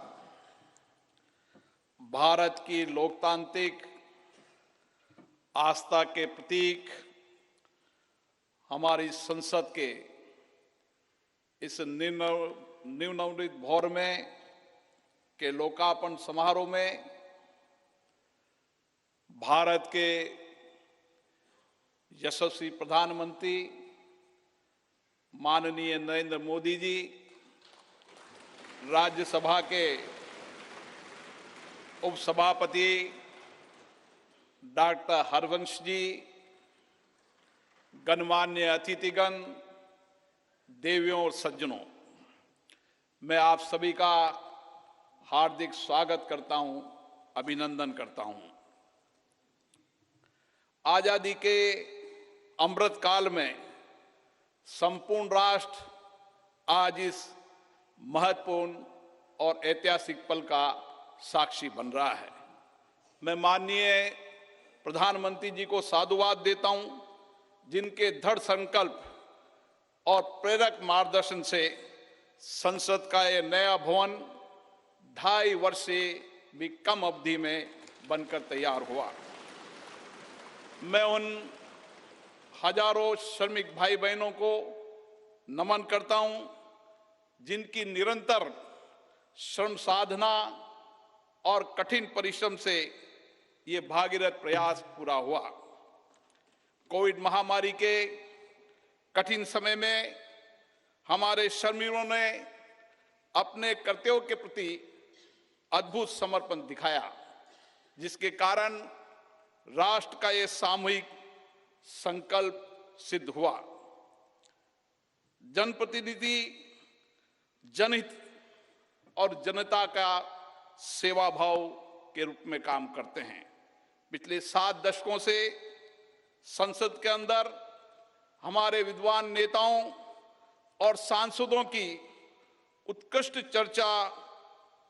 भारत की लोकतांत्रिक आस्था के प्रतीक हमारी संसद के इस नवनिर्मित भवन में के लोकार्पण समारोह में भारत के यशस्वी प्रधानमंत्री माननीय नरेंद्र मोदी जी, राज्यसभा के उपसभापति डॉक्टर हरवंश जी, गणमान्य अतिथिगण, देवियों और सज्जनों, मैं आप सभी का हार्दिक स्वागत करता हूं, अभिनंदन करता हूं। आजादी के अमृत काल में संपूर्ण राष्ट्र आज इस महत्वपूर्ण और ऐतिहासिक पल का साक्षी बन रहा है। मैं माननीय प्रधानमंत्री जी को साधुवाद देता हूं, जिनके दृढ़ संकल्प और प्रेरक मार्गदर्शन से संसद का यह नया भवन 2.5 वर्ष से भी कम अवधि में बनकर तैयार हुआ। मैं उन हजारों श्रमिक भाई बहनों को नमन करता हूं, जिनकी निरंतर श्रम साधना और कठिन परिश्रम से ये भागीरथ प्रयास पूरा हुआ। कोविड महामारी के कठिन समय में हमारे श्रमिकों ने अपने कर्तव्यों के प्रति अद्भुत समर्पण दिखाया, जिसके कारण राष्ट्र का ये सामूहिक संकल्प सिद्ध हुआ। जनप्रतिनिधि जनहित और जनता का सेवा भाव के रूप में काम करते हैं। पिछले 7 दशकों से संसद के अंदर हमारे विद्वान नेताओं और सांसदों की उत्कृष्ट चर्चा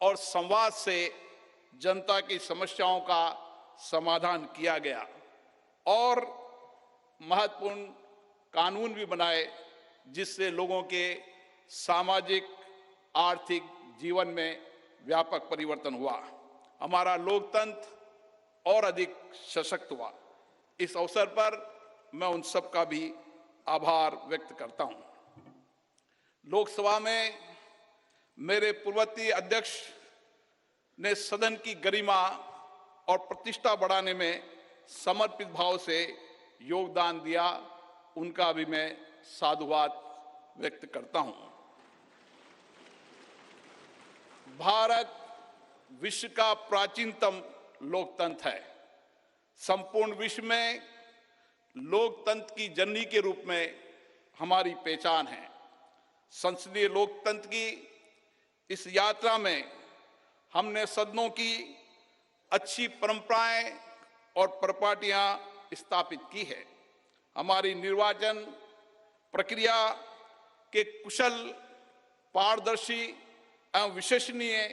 और संवाद से जनता की समस्याओं का समाधान किया गया और महत्वपूर्ण कानून भी बनाए, जिससे लोगों के सामाजिक आर्थिक जीवन में व्यापक परिवर्तन हुआ। हमारा लोकतंत्र और अधिक सशक्त हुआ। इस अवसर पर मैं उन सब का भी आभार व्यक्त करता हूं। लोकसभा में मेरे पूर्ववर्ती अध्यक्ष ने सदन की गरिमा और प्रतिष्ठा बढ़ाने में समर्पित भाव से योगदान दिया, उनका भी मैं साधुवाद व्यक्त करता हूं। भारत विश्व का प्राचीनतम लोकतंत्र है। संपूर्ण विश्व में लोकतंत्र की जननी के रूप में हमारी पहचान है। संसदीय लोकतंत्र की इस यात्रा में हमने सदनों की अच्छी परंपराएं और परिपाटियां स्थापित की है। हमारी निर्वाचन प्रक्रिया के कुशल, पारदर्शी एवं विश्वसनीय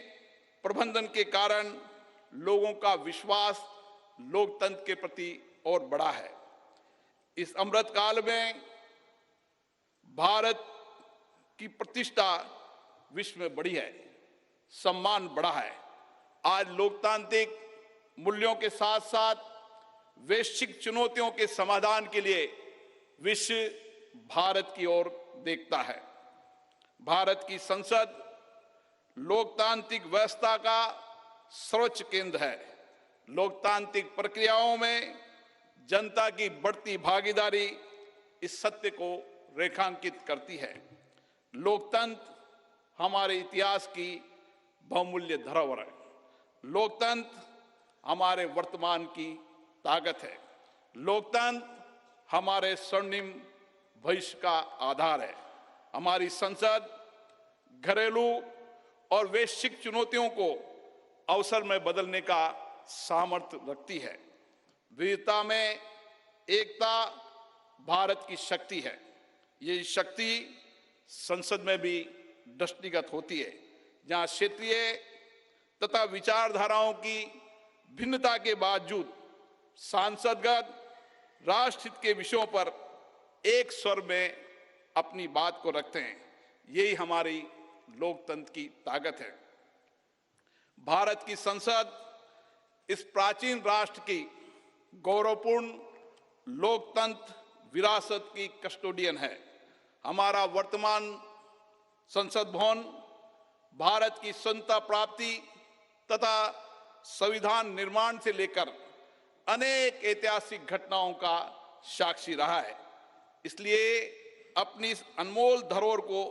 प्रबंधन के कारण लोगों का विश्वास लोकतंत्र के प्रति और बढ़ा है। इस अमृत काल में भारत की प्रतिष्ठा विश्व में बढ़ी है, सम्मान बढ़ा है। आज लोकतांत्रिक मूल्यों के साथ साथ वैश्विक चुनौतियों के समाधान के लिए विश्व भारत की ओर देखता है। भारत की संसद लोकतांत्रिक व्यवस्था का सर्वोच्च केंद्र है। लोकतांत्रिक प्रक्रियाओं में जनता की बढ़ती भागीदारी इस सत्य को रेखांकित करती है। लोकतंत्र हमारे इतिहास की बहुमूल्य धरोहर है। लोकतंत्र हमारे वर्तमान की ताकत है। लोकतंत्र हमारे स्वर्णिम भविष्य का आधार है। हमारी संसद घरेलू और वैश्विक चुनौतियों को अवसर में बदलने का सामर्थ्य रखती है। विविधता में एकता भारत की शक्ति है। ये शक्ति संसद में भी दृष्टिगत होती है, जहां क्षेत्रीय तथा विचारधाराओं की भिन्नता के बावजूद सांसदगण राष्ट्रहित के विषयों पर एक स्वर में अपनी बात को रखते हैं। यही हमारी लोकतंत्र की ताकत है। भारत की संसद इस प्राचीन राष्ट्र की गौरवपूर्ण लोकतंत्र विरासत की कस्टोडियन है। हमारा वर्तमान संसद भवन भारत की स्वतंत्रता प्राप्ति तथा संविधान निर्माण से लेकर अनेक ऐतिहासिक घटनाओं का साक्षी रहा है। इसलिए अपनी इस अनमोल धरोहर को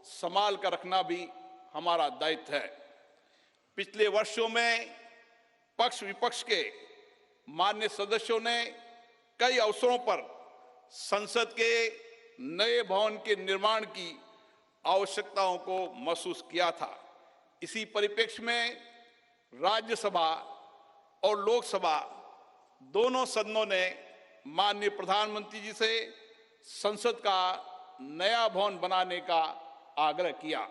संभाल कर रखना भी हमारा दायित्व है। पिछले वर्षों में पक्ष विपक्ष के मान्य सदस्यों ने कई अवसरों पर संसद के नए भवन के निर्माण की आवश्यकताओं को महसूस किया था। इसी परिप्रेक्ष्य में राज्यसभा और लोकसभा दोनों सदनों ने माननीय प्रधानमंत्री जी से संसद का नया भवन बनाने का आग्रह किया।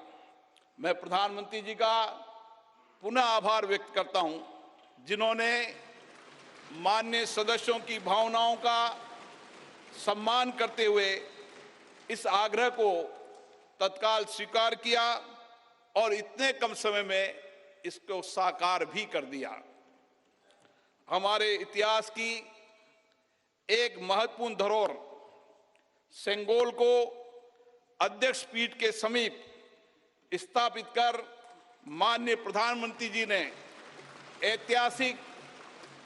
मैं प्रधानमंत्री जी का पुनः आभार व्यक्त करता हूं, जिन्होंने माननीय सदस्यों की भावनाओं का सम्मान करते हुए इस आग्रह को तत्काल स्वीकार किया और इतने कम समय में इसको साकार भी कर दिया। हमारे इतिहास की एक महत्वपूर्ण धरोहर सेंगोल को अध्यक्ष पीठ के समीप स्थापित कर माननीय प्रधानमंत्री जी ने ऐतिहासिक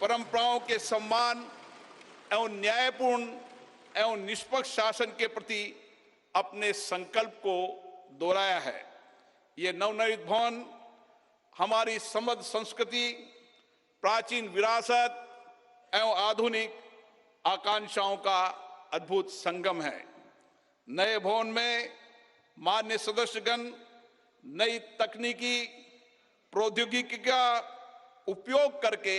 परंपराओं के सम्मान एवं न्यायपूर्ण एवं निष्पक्ष शासन के प्रति अपने संकल्प को दोहराया है। ये नवनिर्मित भवन हमारी समृद्ध संस्कृति, प्राचीन विरासत एवं आधुनिक आकांक्षाओं का अद्भुत संगम है। नए भवन में माननीय सदस्यगण नई तकनीकी प्रौद्योगिकी का उपयोग करके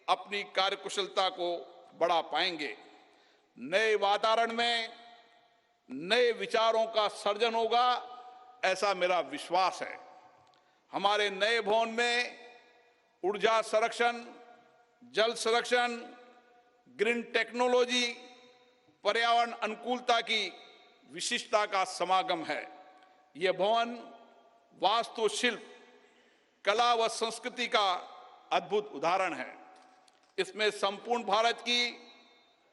अपनी कार्यकुशलता को बढ़ा पाएंगे। नए वातावरण में नए विचारों का सर्जन होगा, ऐसा मेरा विश्वास है। हमारे नए भवन में ऊर्जा संरक्षण, जल संरक्षण, ग्रीन टेक्नोलॉजी, पर्यावरण अनुकूलता की विशिष्टता का समागम है। यह भवन वास्तुशिल्प, कला व संस्कृति का अद्भुत उदाहरण है। इसमें संपूर्ण भारत की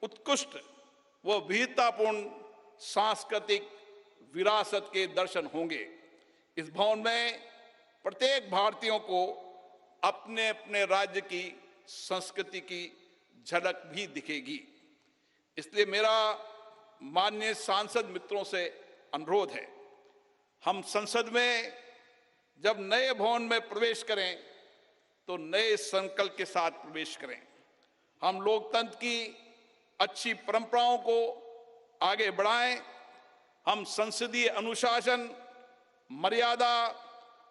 उत्कृष्ट व विविधतापूर्ण सांस्कृतिक विरासत के दर्शन होंगे। इस भवन में प्रत्येक भारतीयों को अपने अपने राज्य की संस्कृति की झलक भी दिखेगी। इसलिए मेरा माननीय सांसद मित्रों से अनुरोध है, हम संसद में जब नए भवन में प्रवेश करें तो नए संकल्प के साथ प्रवेश करें। हम लोकतंत्र की अच्छी परंपराओं को आगे बढ़ाएं। हम संसदीय अनुशासन, मर्यादा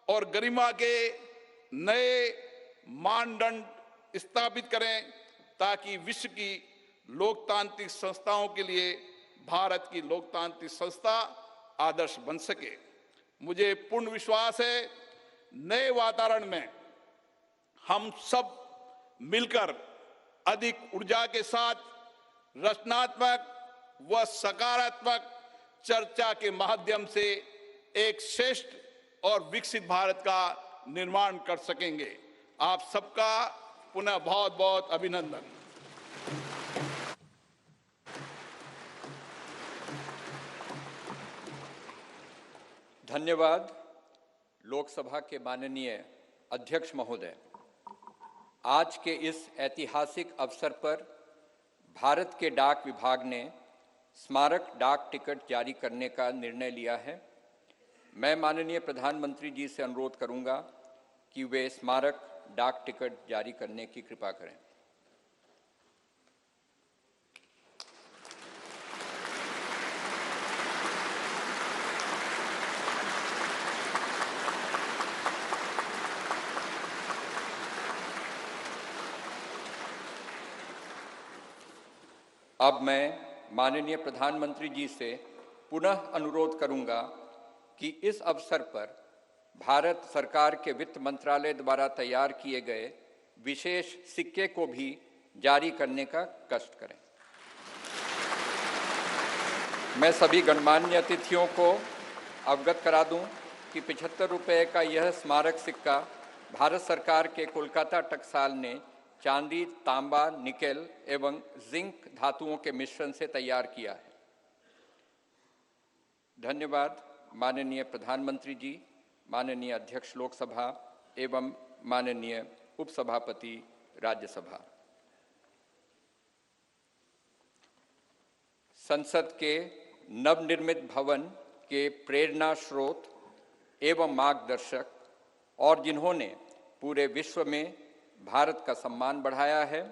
और गरिमा के नए मानदंड स्थापित करें ताकि विश्व की लोकतांत्रिक संस्थाओं के लिए भारत की लोकतांत्रिक संस्था आदर्श बन सके। मुझे पूर्ण विश्वास है, नए वातावरण में हम सब मिलकर अधिक ऊर्जा के साथ रचनात्मक व सकारात्मक चर्चा के माध्यम से एक श्रेष्ठ और विकसित भारत का निर्माण कर सकेंगे। आप सबका पुनः बहुत बहुत अभिनंदन। धन्यवाद। लोकसभा के माननीय अध्यक्ष महोदय, आज के इस ऐतिहासिक अवसर पर भारत के डाक विभाग ने स्मारक डाक टिकट जारी करने का निर्णय लिया है। मैं माननीय प्रधानमंत्री जी से अनुरोध करूंगा कि वे स्मारक डाक टिकट जारी करने की कृपा करें। अब मैं माननीय प्रधानमंत्री जी से पुनः अनुरोध करूंगा कि इस अवसर पर भारत सरकार के वित्त मंत्रालय द्वारा तैयार किए गए विशेष सिक्के को भी जारी करने का कष्ट करें। मैं सभी गणमान्य अतिथियों को अवगत करा दूं कि 75 रुपये का यह स्मारक सिक्का भारत सरकार के कोलकाता टकसाल ने चांदी, तांबा, निकेल एवं जिंक धातुओं के मिश्रण से तैयार किया है। धन्यवाद माननीय प्रधानमंत्री जी, माननीय अध्यक्ष लोकसभा एवं माननीय उपसभापति राज्यसभा। संसद के नवनिर्मित भवन के प्रेरणा स्रोत एवं मार्गदर्शक और जिन्होंने पूरे विश्व में भारत का सम्मान बढ़ाया है,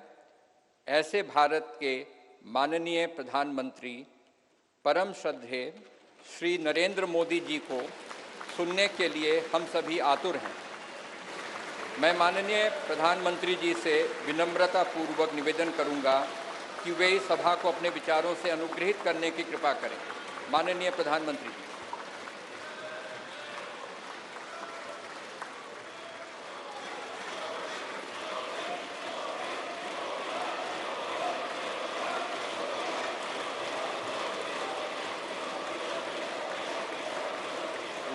ऐसे भारत के माननीय प्रधानमंत्री परम श्रद्धेय श्री नरेंद्र मोदी जी को सुनने के लिए हम सभी आतुर हैं। मैं माननीय प्रधानमंत्री जी से विनम्रतापूर्वक निवेदन करूंगा कि वे इस सभा को अपने विचारों से अनुग्रहित करने की कृपा करें। माननीय प्रधानमंत्री जी।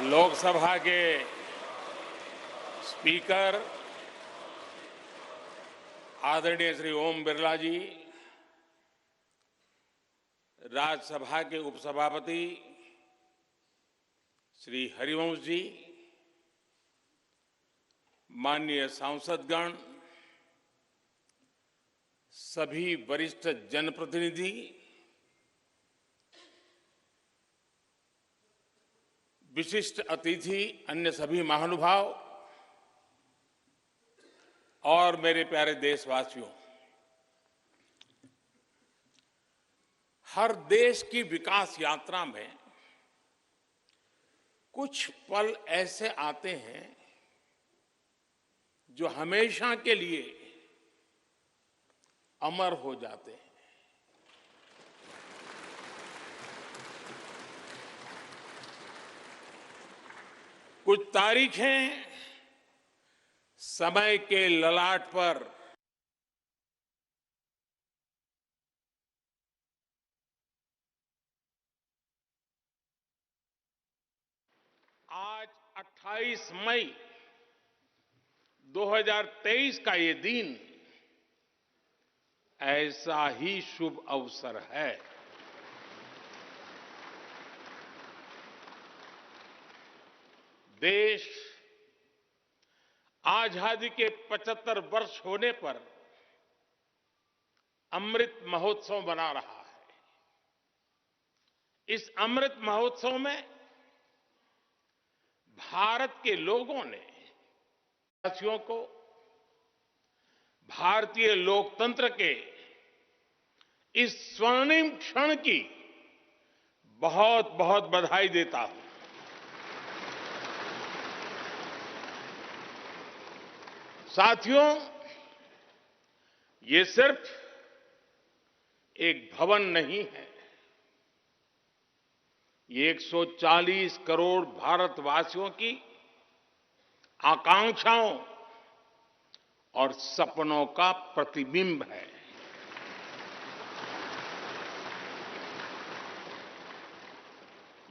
लोकसभा के स्पीकर आदरणीय श्री ओम बिरला जी, राज्यसभा के उपसभापति श्री हरिवंश जी, माननीय सांसदगण, सभी वरिष्ठ जनप्रतिनिधि, विशिष्ट अतिथि, अन्य सभी महानुभाव और मेरे प्यारे देशवासियों, हर देश की विकास यात्रा में कुछ पल ऐसे आते हैं जो हमेशा के लिए अमर हो जाते हैं। कुछ तारीखें समय के ललाट पर आज 28 मई 2023 का ये दिन ऐसा ही शुभ अवसर है। देश आजादी के 75 वर्ष होने पर अमृत महोत्सव मना रहा है। इस अमृत महोत्सव में भारत के लोगों ने देशवासियों को भारतीय लोकतंत्र के इस स्वर्णिम क्षण की बहुत बहुत बधाई देता हूं। साथियों, ये सिर्फ एक भवन नहीं है, ये 140 करोड़ भारतवासियों की आकांक्षाओं और सपनों का प्रतिबिंब है।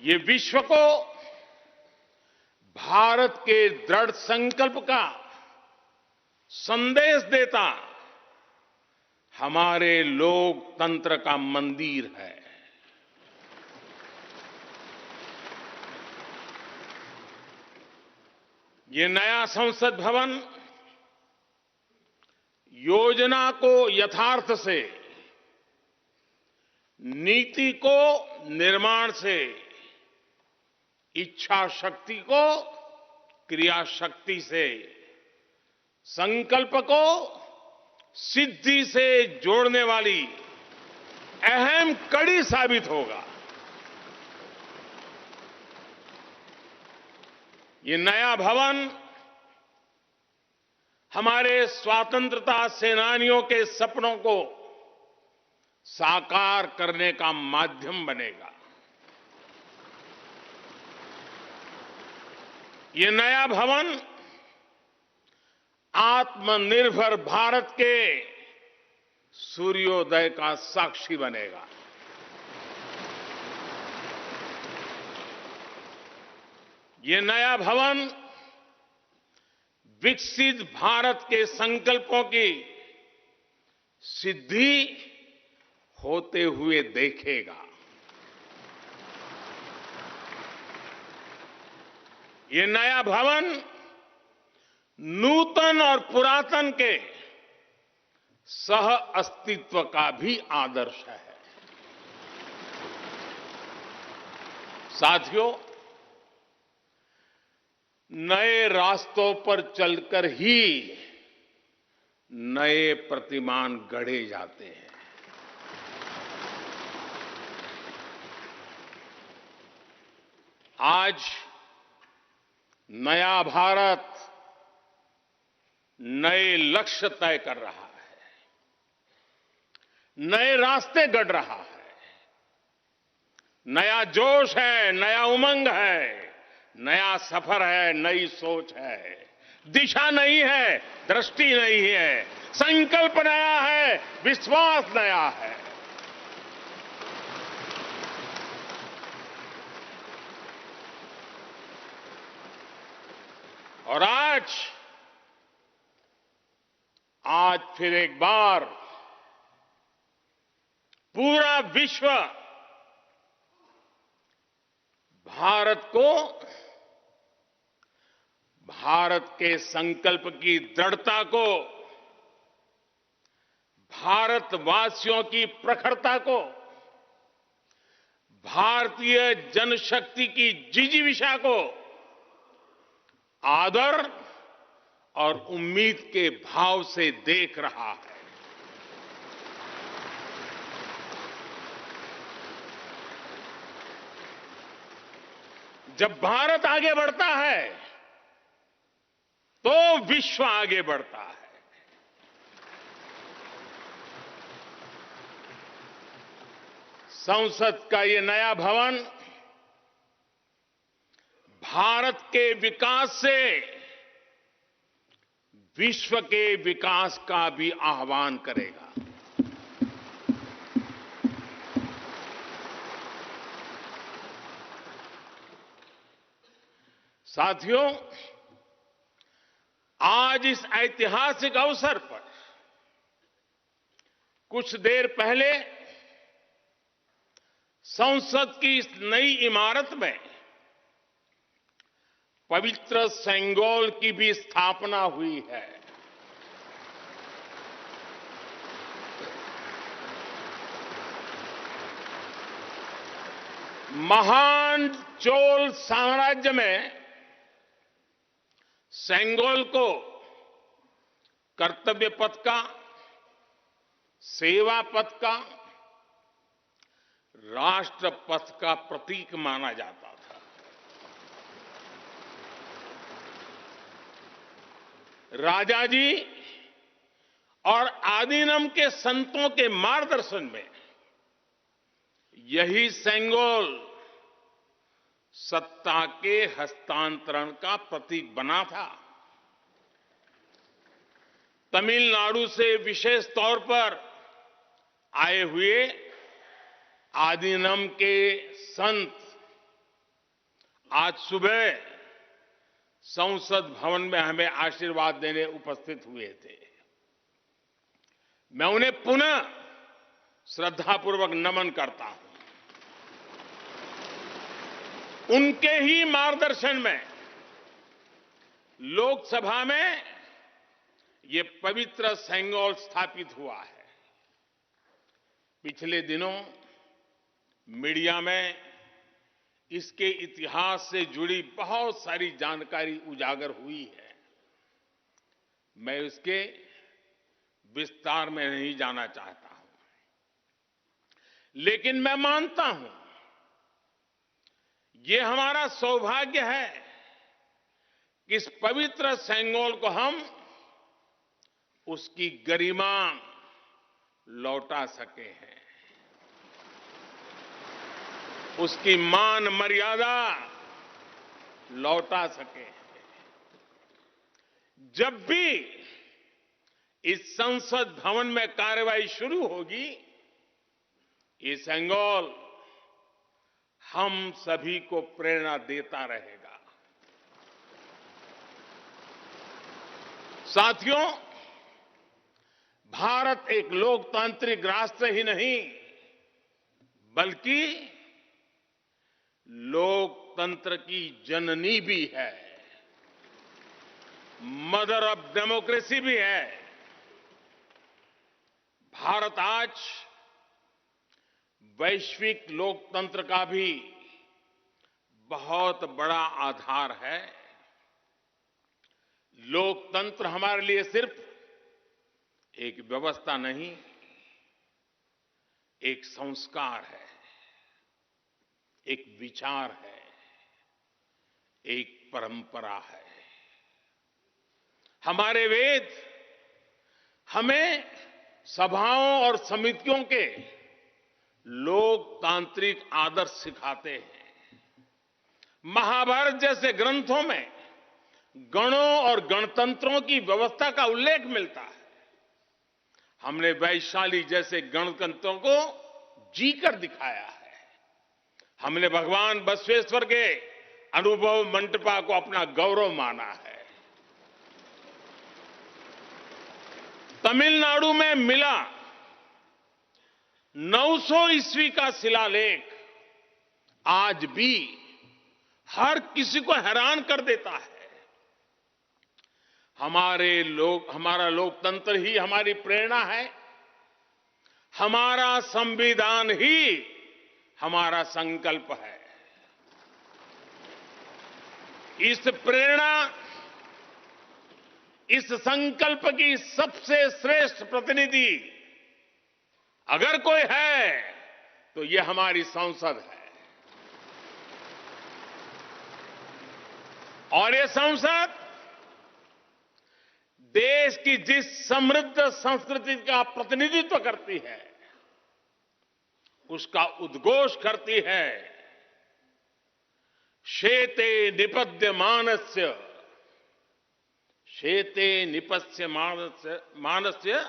ये विश्व को भारत के दृढ़ संकल्प का संदेश देता हमारे लोकतंत्र का मंदिर है। ये नया संसद भवन योजना को यथार्थ से, नीति को निर्माण से, इच्छा शक्ति को क्रिया शक्ति से, संकल्प को सिद्धि से जोड़ने वाली अहम कड़ी साबित होगा। ये नया भवन हमारे स्वतंत्रता सेनानियों के सपनों को साकार करने का माध्यम बनेगा। ये नया भवन आत्मनिर्भर भारत के सूर्योदय का साक्षी बनेगा। ये नया भवन विकसित भारत के संकल्पों की सिद्धि होते हुए देखेगा। ये नया भवन नूतन और पुरातन के सह अस्तित्व का भी आदर्श है। साथियों, नए रास्तों पर चलकर ही नए प्रतिमान गढ़े जाते हैं। आज नया भारत नए लक्ष्य तय कर रहा है, नए रास्ते गढ़ रहा है, नया जोश है, नया उमंग है, नया सफर है, नई सोच है। दिशा नहीं है, दृष्टि नहीं है, संकल्प नया है, विश्वास नया है। और आज फिर एक बार पूरा विश्व भारत को, भारत के संकल्प की दृढ़ता को, भारतवासियों की प्रखरता को, भारतीय जनशक्ति की जिजीविषा को आदर और उम्मीद के भाव से देख रहा है। जब भारत आगे बढ़ता है तो विश्व आगे बढ़ता है। संसद का ये नया भवन भारत के विकास से विश्व के विकास का भी आह्वान करेगा। साथियों, आज इस ऐतिहासिक अवसर पर कुछ देर पहले संसद की इस नई इमारत में पवित्र सेंगोल की भी स्थापना हुई है। महान चोल साम्राज्य में सेंगोल को कर्तव्य पथ का, सेवा पथ का, राष्ट्र पथ का प्रतीक माना जाता था। राजा जी और आदीनम के संतों के मार्गदर्शन में यही सेंगोल सत्ता के हस्तांतरण का प्रतीक बना था। तमिलनाडु से विशेष तौर पर आए हुए आदीनम के संत आज सुबह संसद भवन में हमें आशीर्वाद देने उपस्थित हुए थे। मैं उन्हें पुनः श्रद्धापूर्वक नमन करता हूं। उनके ही मार्गदर्शन में लोकसभा में ये पवित्र सेंगोल स्थापित हुआ है। पिछले दिनों मीडिया में इसके इतिहास से जुड़ी बहुत सारी जानकारी उजागर हुई है। मैं इसके विस्तार में नहीं जाना चाहता हूं, लेकिन मैं मानता हूं ये हमारा सौभाग्य है कि इस पवित्र सेंगोल को हम उसकी गरिमा लौटा सके हैं, उसकी मान मर्यादा लौटा सके। जब भी इस संसद भवन में कार्यवाही शुरू होगी, ये सेंगोल हम सभी को प्रेरणा देता रहेगा। साथियों, भारत एक लोकतांत्रिक राष्ट्र ही नहीं बल्कि लोकतंत्र की जननी भी है, मदर ऑफ डेमोक्रेसी भी है। भारत आज वैश्विक लोकतंत्र का भी बहुत बड़ा आधार है। लोकतंत्र हमारे लिए सिर्फ एक व्यवस्था नहीं, एक संस्कार है, एक विचार है, एक परंपरा है। हमारे वेद हमें सभाओं और समितियों के लोकतांत्रिक आदर्श सिखाते हैं। महाभारत जैसे ग्रंथों में गणों और गणतंत्रों की व्यवस्था का उल्लेख मिलता है। हमने वैशाली जैसे गणतंत्रों को जीकर दिखाया है। हमने भगवान बसवेश्वर के अनुभव मंटपा को अपना गौरव माना है। तमिलनाडु में मिला 900 ईस्वी का शिलालेख आज भी हर किसी को हैरान कर देता है। हमारा लोकतंत्र ही हमारी प्रेरणा है, हमारा संविधान ही हमारा संकल्प है। इस प्रेरणा, इस संकल्प की सबसे श्रेष्ठ प्रतिनिधि अगर कोई है तो ये हमारी संसद है। और ये संसद देश की जिस समृद्ध संस्कृति का प्रतिनिधित्व करती है, उसका उद्घोष करती है। शेते निपद्यमानस्य, शेते निपस्य मानस्य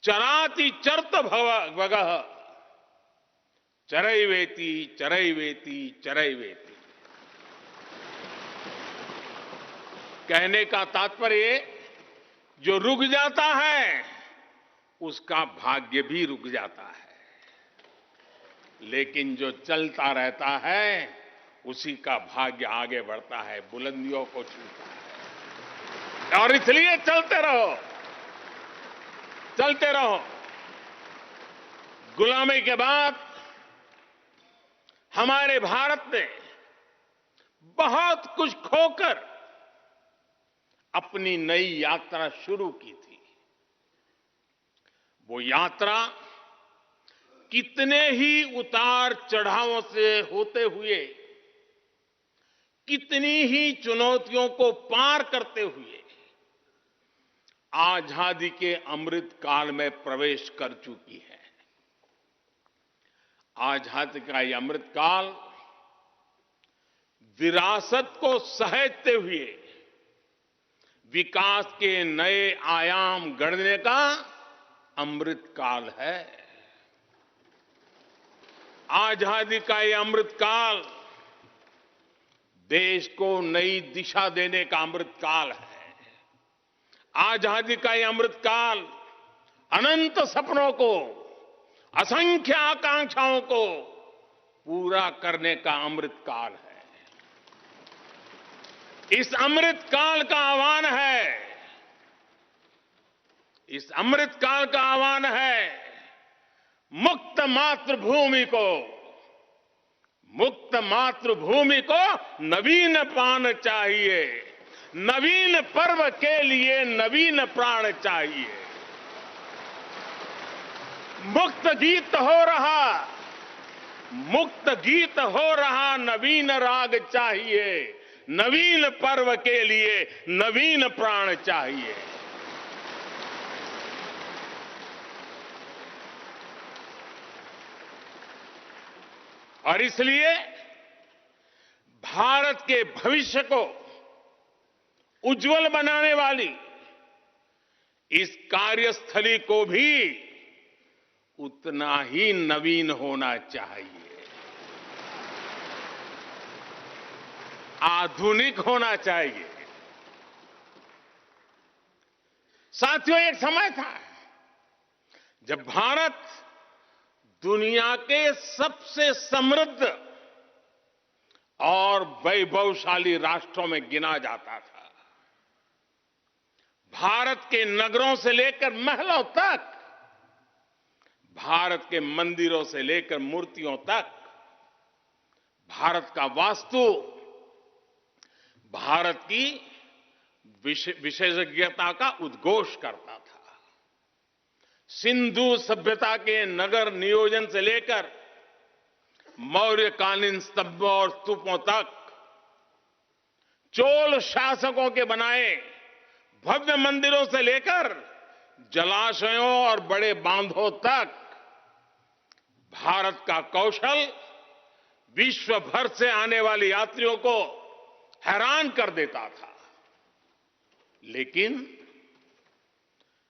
चराति चर्त भगः, चरैवेति चरैवेति चरैवेति। कहने का तात्पर्य, जो रुक जाता है उसका भाग्य भी रुक जाता है, लेकिन जो चलता रहता है उसी का भाग्य आगे बढ़ता है, बुलंदियों को छूता है। और इसलिए चलते रहो, चलते रहो। गुलामी के बाद हमारे भारत ने बहुत कुछ खोकर अपनी नई यात्रा शुरू की थी। वो यात्रा कितने ही उतार चढ़ावों से होते हुए, कितनी ही चुनौतियों को पार करते हुए आजादी के अमृत काल में प्रवेश कर चुकी है। आजादी का ये अमृत काल विरासत को सहेजते हुए विकास के नए आयाम गढ़ने का अमृत काल है। आजादी का ये अमृत काल देश को नई दिशा देने का अमृत काल है। आजादी का ये अमृत काल अनंत सपनों को, असंख्य आकांक्षाओं को पूरा करने का अमृत काल है। इस अमृत काल का आह्वान है, इस अमृत काल का आह्वान है मुक्त मातृभूमि को, मुक्त मातृभूमि को नवीन पान चाहिए, नवीन पर्व के लिए नवीन प्राण चाहिए। मुक्त गीत हो रहा, मुक्त गीत हो रहा नवीन राग चाहिए, नवीन पर्व के लिए नवीन प्राण चाहिए। और इसलिए भारत के भविष्य को उज्जवल बनाने वाली इस कार्यस्थली को भी उतना ही नवीन होना चाहिए, आधुनिक होना चाहिए। साथियों, एक समय था जब भारत दुनिया के सबसे समृद्ध और वैभवशाली राष्ट्रों में गिना जाता था। भारत के नगरों से लेकर महलों तक, भारत के मंदिरों से लेकर मूर्तियों तक, भारत का वास्तु भारत की विशेषज्ञता का उद्घोष करता था। सिंधु सभ्यता के नगर नियोजन से लेकर मौर्यकालीन स्तंभों और स्तूपों तक, चोल शासकों के बनाए भव्य मंदिरों से लेकर जलाशयों और बड़े बांधों तक भारत का कौशल विश्व भर से आने वाले यात्रियों को हैरान कर देता था। लेकिन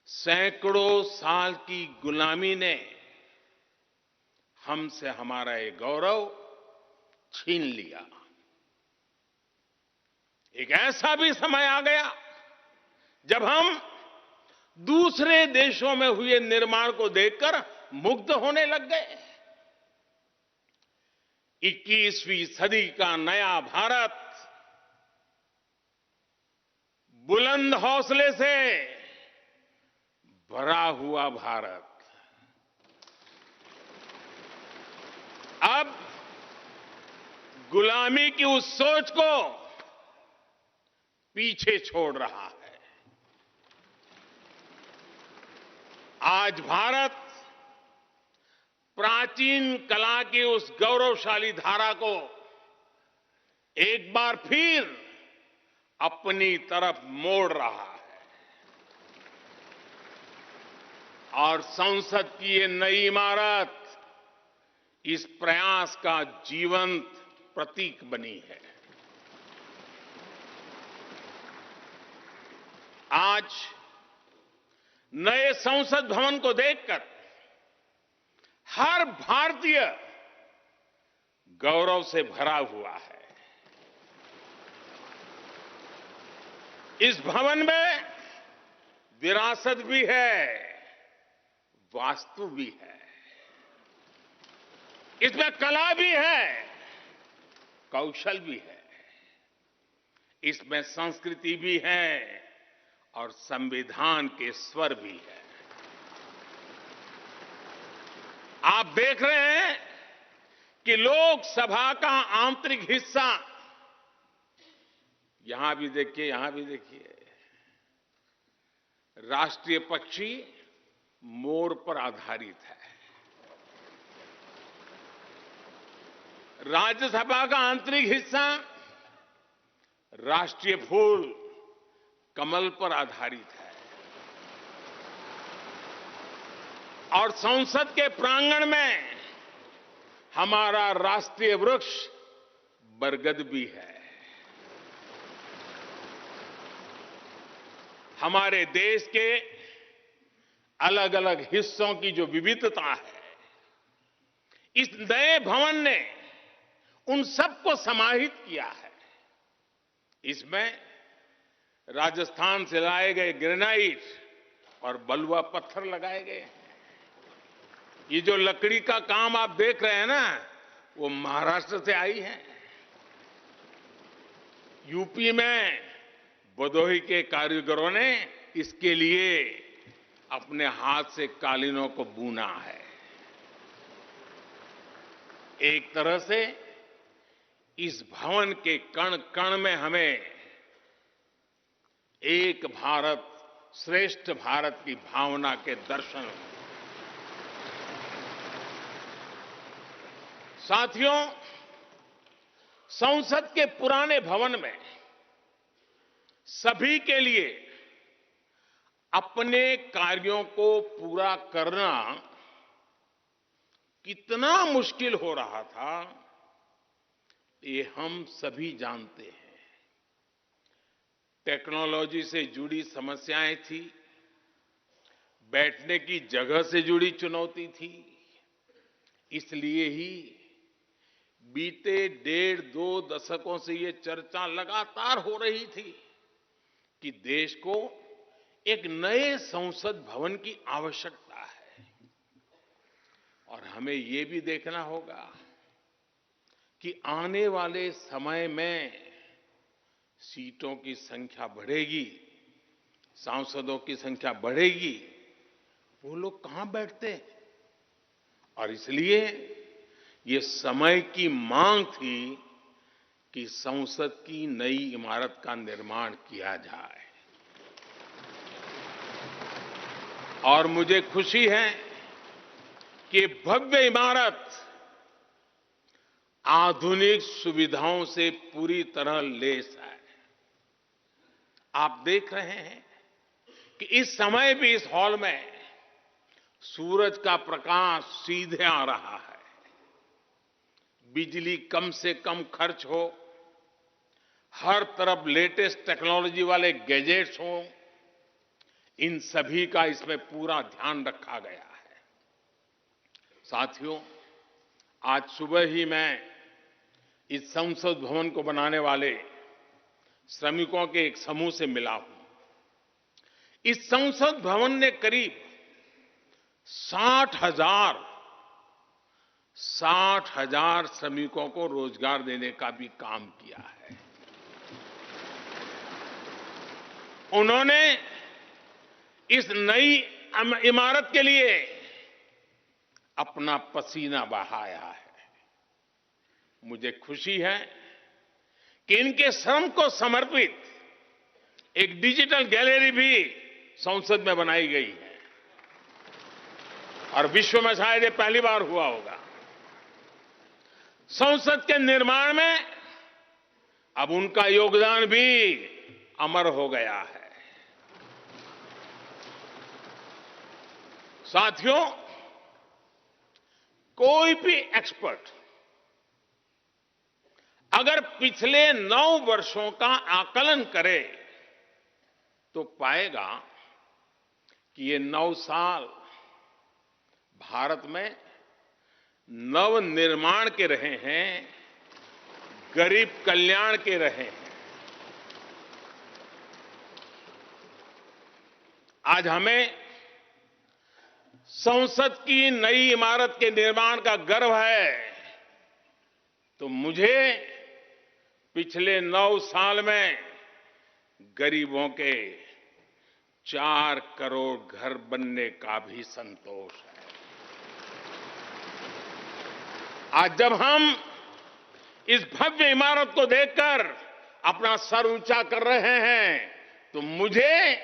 सैकड़ों साल की गुलामी ने हमसे हमारा ये गौरव छीन लिया। एक ऐसा भी समय आ गया जब हम दूसरे देशों में हुए निर्माण को देखकर मुग्ध होने लग गए। 21वीं सदी का नया भारत बुलंद हौसले से भरा हुआ भारत अब गुलामी की उस सोच को पीछे छोड़ रहा है। आज भारत प्राचीन कला की उस गौरवशाली धारा को एक बार फिर अपनी तरफ मोड़ रहा है और संसद की ये नई इमारत इस प्रयास का जीवंत प्रतीक बनी है। आज नए संसद भवन को देखकर हर भारतीय गौरव से भरा हुआ है। इस भवन में विरासत भी है, वास्तु भी है, इसमें कला भी है, कौशल भी है, इसमें संस्कृति भी है और संविधान के स्वर भी है। आप देख रहे हैं कि लोकसभा का आंतरिक हिस्सा, यहां भी देखिए, यहां भी देखिए, राष्ट्रीय पक्षी मोर पर आधारित है। राज्यसभा का आंतरिक हिस्सा राष्ट्रीय फूल कमल पर आधारित है और संसद के प्रांगण में हमारा राष्ट्रीय वृक्ष बरगद भी है। हमारे देश के अलग अलग हिस्सों की जो विविधता है, इस नए भवन ने उन सबको समाहित किया है। इसमें राजस्थान से लाए गए ग्रेनाइट और बलुआ पत्थर लगाए गए हैं। ये जो लकड़ी का काम आप देख रहे हैं ना, वो महाराष्ट्र से आई है। यूपी में भदोही के कारीगरों ने इसके लिए अपने हाथ से कालीनों को बुना है। एक तरह से इस भवन के कण कण में हमें एक भारत श्रेष्ठ भारत की भावना के दर्शन। साथियों, संसद के पुराने भवन में सभी के लिए अपने कार्यों को पूरा करना कितना मुश्किल हो रहा था, ये हम सभी जानते हैं। टेक्नोलॉजी से जुड़ी समस्याएं थी, बैठने की जगह से जुड़ी चुनौती थी। इसलिए ही बीते 1.5-2 दशकों से ये चर्चा लगातार हो रही थी कि देश को एक नए संसद भवन की आवश्यकता है। और हमें ये भी देखना होगा कि आने वाले समय में सीटों की संख्या बढ़ेगी, सांसदों की संख्या बढ़ेगी, वो लोग कहां बैठते हैं? और इसलिए ये समय की मांग थी कि संसद की नई इमारत का निर्माण किया जाए। और मुझे खुशी है कि भव्य इमारत आधुनिक सुविधाओं से पूरी तरह लैस है। आप देख रहे हैं कि इस समय भी इस हॉल में सूरज का प्रकाश सीधे आ रहा है, बिजली कम से कम खर्च हो, हर तरफ लेटेस्ट टेक्नोलॉजी वाले गैजेट्स हों, इन सभी का इसमें पूरा ध्यान रखा गया है। साथियों, आज सुबह ही मैं इस संसद भवन को बनाने वाले श्रमिकों के एक समूह से मिला हूं। इस संसद भवन ने करीब 60,000 श्रमिकों को रोजगार देने का भी काम किया है। उन्होंने इस नई इमारत के लिए अपना पसीना बहाया है। मुझे खुशी है कि इनके श्रम को समर्पित एक डिजिटल गैलरी भी संसद में बनाई गई है और विश्व में शायद ये पहली बार हुआ होगा। संसद के निर्माण में अब उनका योगदान भी अमर हो गया है। साथियों, कोई भी एक्सपर्ट अगर पिछले 9 वर्षों का आकलन करे तो पाएगा कि ये 9 साल भारत में नव निर्माण के रहे हैं, गरीब कल्याण के रहे हैं। आज हमें संसद की नई इमारत के निर्माण का गर्व है, तो मुझे पिछले 9 साल में गरीबों के 4 करोड़ घर बनने का भी संतोष है। आज जब हम इस भव्य इमारत को देखकर अपना सर ऊंचा कर रहे हैं, तो मुझे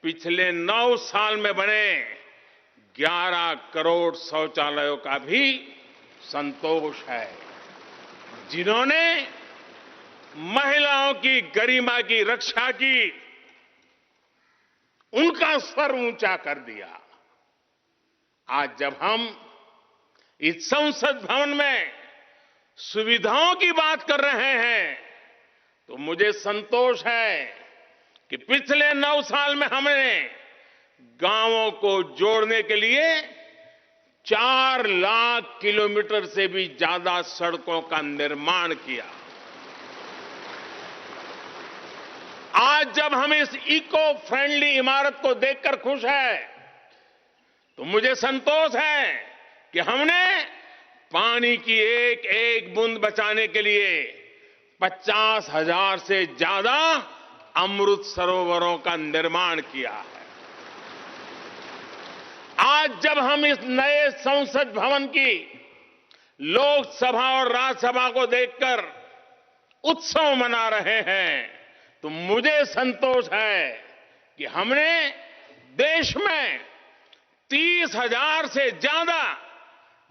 पिछले 9 साल में बने 11 करोड़ शौचालयों का भी संतोष है, जिन्होंने महिलाओं की गरिमा की रक्षा की, उनका सर ऊंचा कर दिया। आज जब हम इस संसद भवन में सुविधाओं की बात कर रहे हैं, तो मुझे संतोष है कि पिछले 9 साल में हमने गांवों को जोड़ने के लिए 4 लाख किलोमीटर से भी ज्यादा सड़कों का निर्माण किया। आज जब हम इस इको फ्रेंडली इमारत को देखकर खुश हैं, तो मुझे संतोष है कि हमने पानी की एक एक बूंद बचाने के लिए 50,000 से ज्यादा अमृत सरोवरों का निर्माण किया है। आज जब हम इस नए संसद भवन की लोकसभा और राज्यसभा को देखकर उत्सव मना रहे हैं, तो मुझे संतोष है कि हमने देश में 30,000 से ज्यादा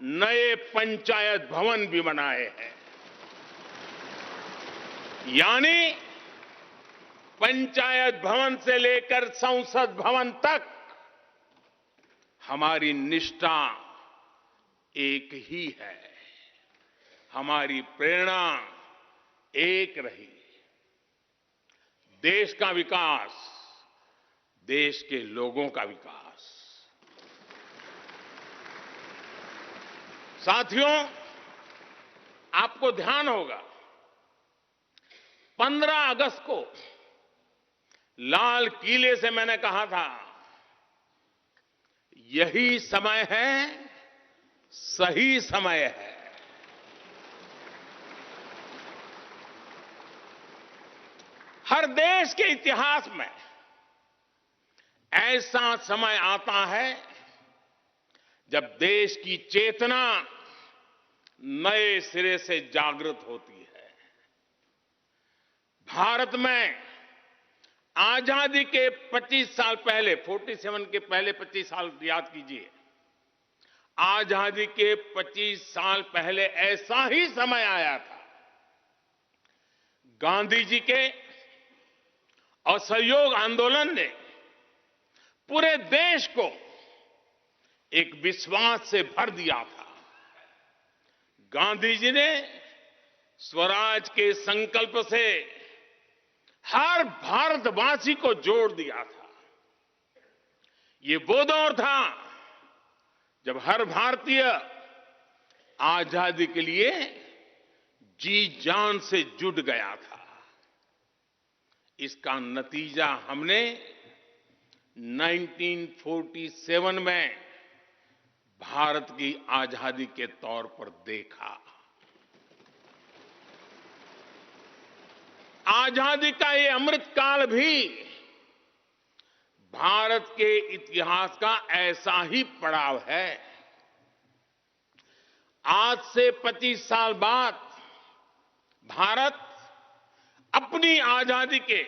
नए पंचायत भवन भी बनाए हैं। यानी पंचायत भवन से लेकर संसद भवन तक हमारी निष्ठा एक ही है, हमारी प्रेरणा एक रही। देश का विकास, देश के लोगों का विकास। साथियों, आपको ध्यान होगा 15 अगस्त को लाल किले से मैंने कहा था, यही समय है, सही समय है। हर देश के इतिहास में ऐसा समय आता है जब देश की चेतना नए सिरे से जागृत होती है। भारत में आजादी के 25 साल पहले, 47 के पहले 25 साल याद कीजिए, आजादी के 25 साल पहले ऐसा ही समय आया था। गांधी जी के असहयोग आंदोलन ने पूरे देश को एक विश्वास से भर दिया था। गांधी जी ने स्वराज के संकल्प से हर भारतवासी को जोड़ दिया था। ये वो दौर था जब हर भारतीय आजादी के लिए जी जान से जुट गया था। इसका नतीजा हमने 1947 में भारत की आजादी के तौर पर देखा। आजादी का ये अमृत काल भी भारत के इतिहास का ऐसा ही पड़ाव है। आज से 25 साल बाद भारत अपनी आजादी के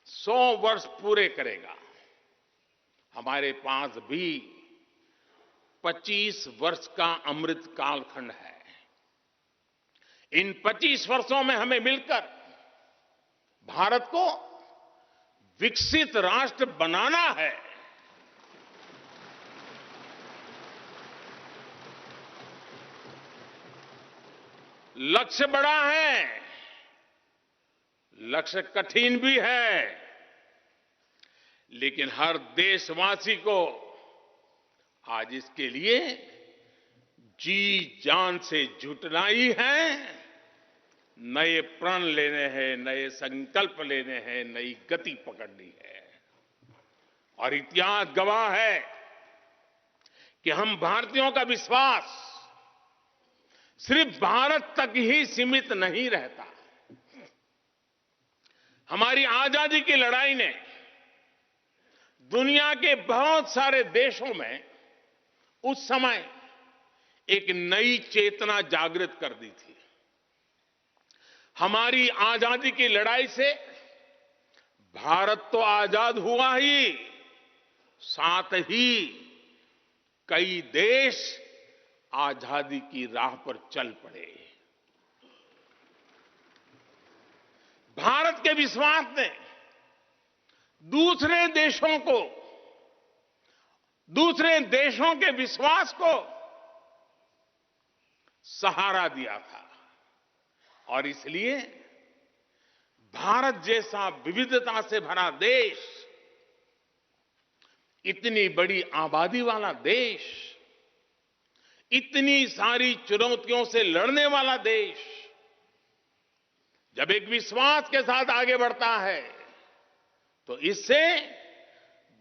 100 वर्ष पूरे करेगा। हमारे पास भी 25 वर्ष का अमृत कालखंड है। इन 25 वर्षों में हमें मिलकर भारत को विकसित राष्ट्र बनाना है। लक्ष्य बड़ा है, लक्ष्य कठिन भी है, लेकिन हर देशवासी को आज इसके लिए जी जान से जुटना ही है। नए प्रण लेने हैं, नए संकल्प लेने हैं, नई गति पकड़नी है। और इतिहास गवाह है कि हम भारतीयों का विश्वास सिर्फ भारत तक ही सीमित नहीं रहता। हमारी आजादी की लड़ाई ने दुनिया के बहुत सारे देशों में उस समय एक नई चेतना जागृत कर दी थी। हमारी आजादी की लड़ाई से भारत तो आजाद हुआ ही, साथ ही कई देश आजादी की राह पर चल पड़े। भारत के विश्वास ने दूसरे देशों के विश्वास को सहारा दिया था। और इसलिए भारत जैसा विविधता से भरा देश, इतनी बड़ी आबादी वाला देश, इतनी सारी चुनौतियों से लड़ने वाला देश जब एक विश्वास के साथ आगे बढ़ता है तो इससे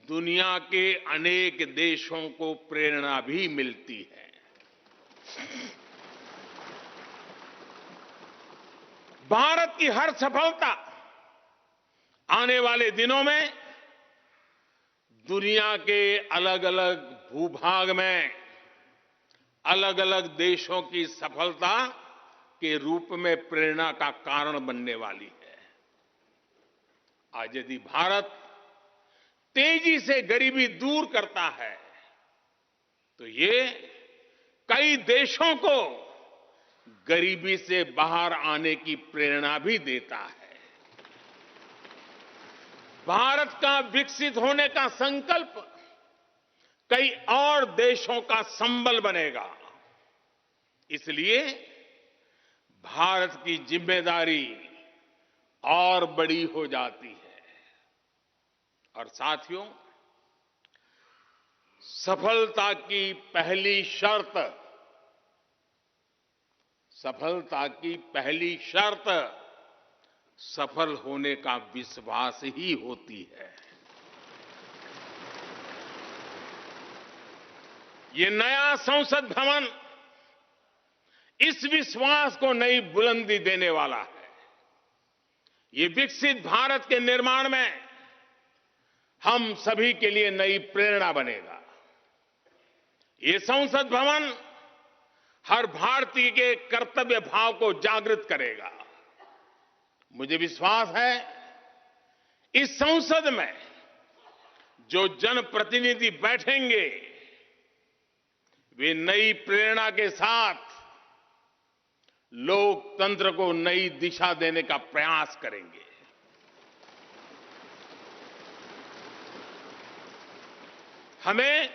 दुनिया के अनेक देशों को प्रेरणा भी मिलती है। भारत की हर सफलता आने वाले दिनों में दुनिया के अलग अलग भूभाग में अलग अलग देशों की सफलता के रूप में प्रेरणा का कारण बनने वाली है। आज यदि भारत तेजी से गरीबी दूर करता है तो ये कई देशों को गरीबी से बाहर आने की प्रेरणा भी देता है। भारत का विकसित होने का संकल्प कई और देशों का संबल बनेगा। इसलिए भारत की जिम्मेदारी और बड़ी हो जाती है। और साथियों, सफलता की पहली शर्त सफल होने का विश्वास ही होती है। ये नया संसद भवन इस विश्वास को नई बुलंदी देने वाला है। ये विकसित भारत के निर्माण में हम सभी के लिए नई प्रेरणा बनेगा। ये संसद भवन हर भारतीय के कर्तव्य भाव को जागृत करेगा। मुझे विश्वास है इस संसद में जो जनप्रतिनिधि बैठेंगे वे नई प्रेरणा के साथ लोकतंत्र को नई दिशा देने का प्रयास करेंगे। हमें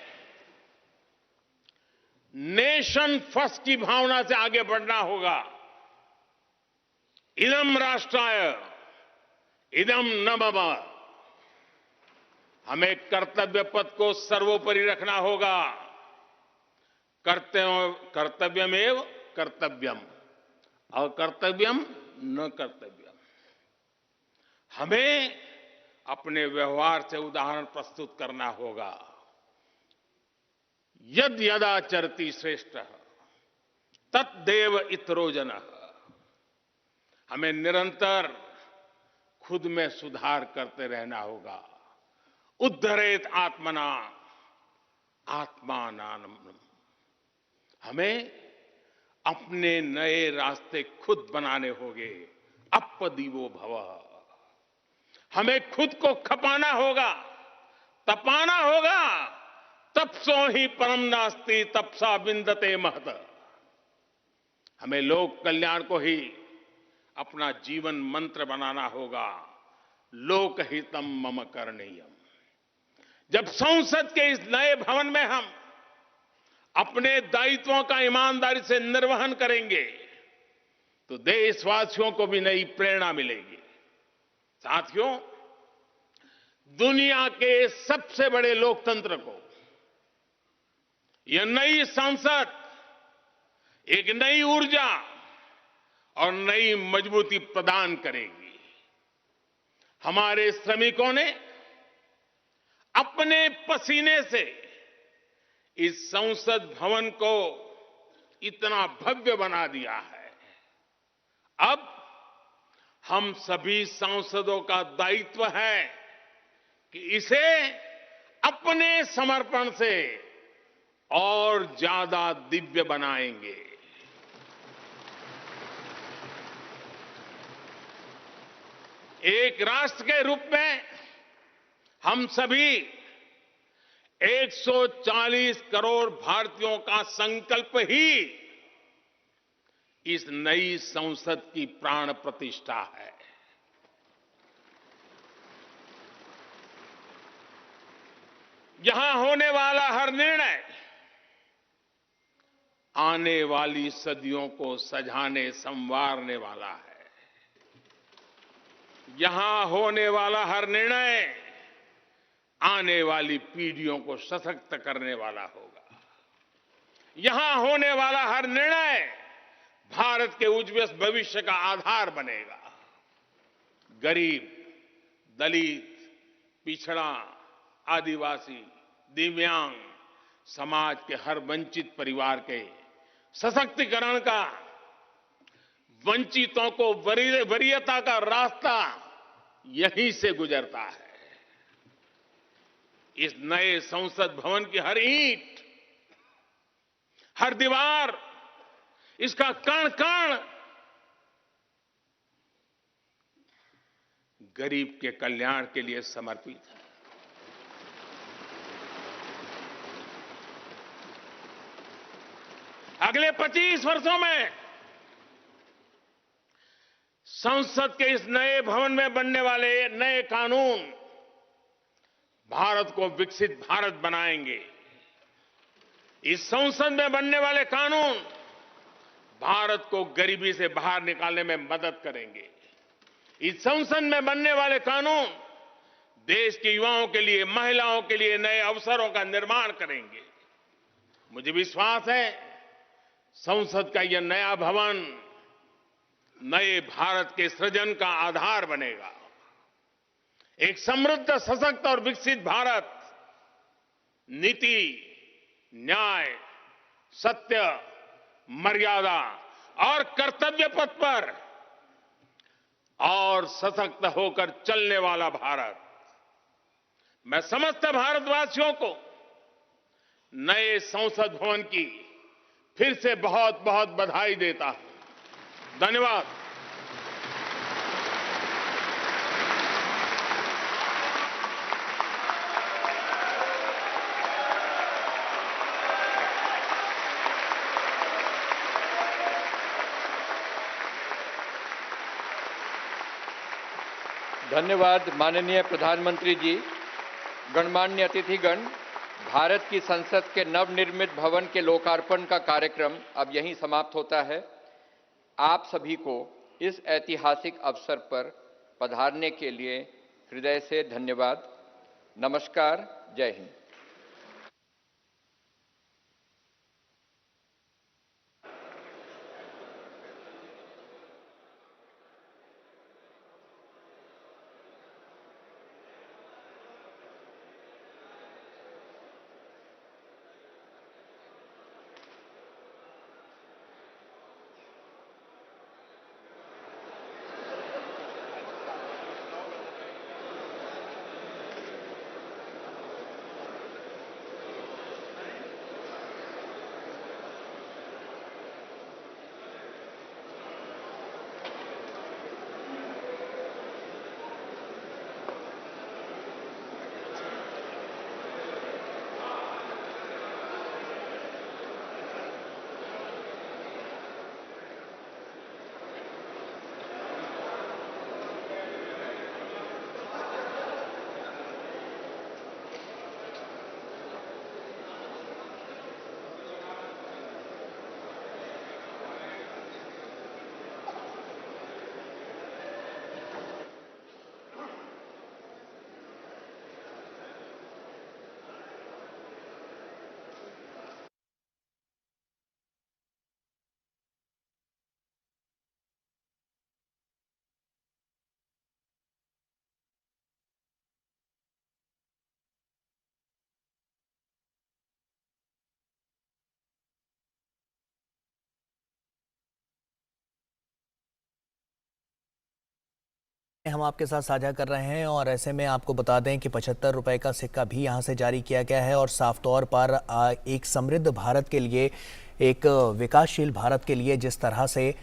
नेशन फर्स्ट की भावना से आगे बढ़ना होगा। इदम राष्ट्राय इदम न मम। हमें कर्तव्य पथ को सर्वोपरि रखना होगा। कर्तव्यमेव कर्तव्यम, अकर्तव्यम न कर्तव्यम। हमें अपने व्यवहार से उदाहरण प्रस्तुत करना होगा। यद यदाचरति श्रेष्ठ तत्देव इतरो जनः। हमें निरंतर खुद में सुधार करते रहना होगा। उद्धरेत आत्मना आत्मानानम। हमें अपने नए रास्ते खुद बनाने होंगे। अपदीवो भव। हमें खुद को खपाना होगा, तपाना होगा। तपसो ही परम नास्ति तपसा विंदते महत। हमें लोक कल्याण को ही अपना जीवन मंत्र बनाना होगा। लोकहितम मम करणीयम। जब संसद के इस नए भवन में हम अपने दायित्वों का ईमानदारी से निर्वहन करेंगे तो देशवासियों को भी नई प्रेरणा मिलेगी। साथियों, दुनिया के सबसे बड़े लोकतंत्र को यह नई संसद एक नई ऊर्जा और नई मजबूती प्रदान करेगी। हमारे श्रमिकों ने अपने पसीने से इस संसद भवन को इतना भव्य बना दिया है। अब हम सभी सांसदों का दायित्व है कि इसे अपने समर्पण से और ज्यादा दिव्य बनाएंगे। एक राष्ट्र के रूप में हम सभी 140 करोड़ भारतीयों का संकल्प ही इस नई संसद की प्राण प्रतिष्ठा है। यहां होने वाला हर निर्णय आने वाली सदियों को सजाने संवारने वाला है। यहां होने वाला हर निर्णय आने वाली पीढ़ियों को सशक्त करने वाला होगा। यहां होने वाला हर निर्णय भारत के उज्ज्वल भविष्य का आधार बनेगा। गरीब, दलित, पिछड़ा, आदिवासी, दिव्यांग समाज के हर वंचित परिवार के सशक्तिकरण का, वंचितों को वरीयता का रास्ता यहीं से गुजरता है। इस नए संसद भवन की हर ईंट, हर दीवार, इसका कण कण गरीब के कल्याण के लिए समर्पित है। अगले 25 वर्षों में संसद के इस नए भवन में बनने वाले नए कानून भारत को विकसित भारत बनाएंगे। इस संसद में बनने वाले कानून भारत को गरीबी से बाहर निकालने में मदद करेंगे। इस संसद में बनने वाले कानून देश के युवाओं के लिए, महिलाओं के लिए नए अवसरों का निर्माण करेंगे। मुझे विश्वास है संसद का यह नया भवन नए भारत के सृजन का आधार बनेगा। एक समृद्ध, सशक्त और विकसित भारत नीति, न्याय, सत्य, मर्यादा और कर्तव्य पथ पर और सशक्त होकर चलने वाला भारत। मैं समस्त भारतवासियों को नए संसद भवन की फिर से बहुत बहुत बधाई देता हूं। धन्यवाद। धन्यवाद माननीय प्रधानमंत्री जी। गणमान्य अतिथिगण, भारत की संसद के नवनिर्मित भवन के लोकार्पण का कार्यक्रम अब यहीं समाप्त होता है। आप सभी को इस ऐतिहासिक अवसर पर पधारने के लिए हृदय से धन्यवाद। नमस्कार। जय हिंद। हम आपके साथ साझा कर रहे हैं और ऐसे में आपको बता दें कि 75 रुपए का सिक्का भी यहाँ से जारी किया गया है और साफ तौर पर एक समृद्ध भारत के लिए, एक विकासशील भारत के लिए जिस तरह से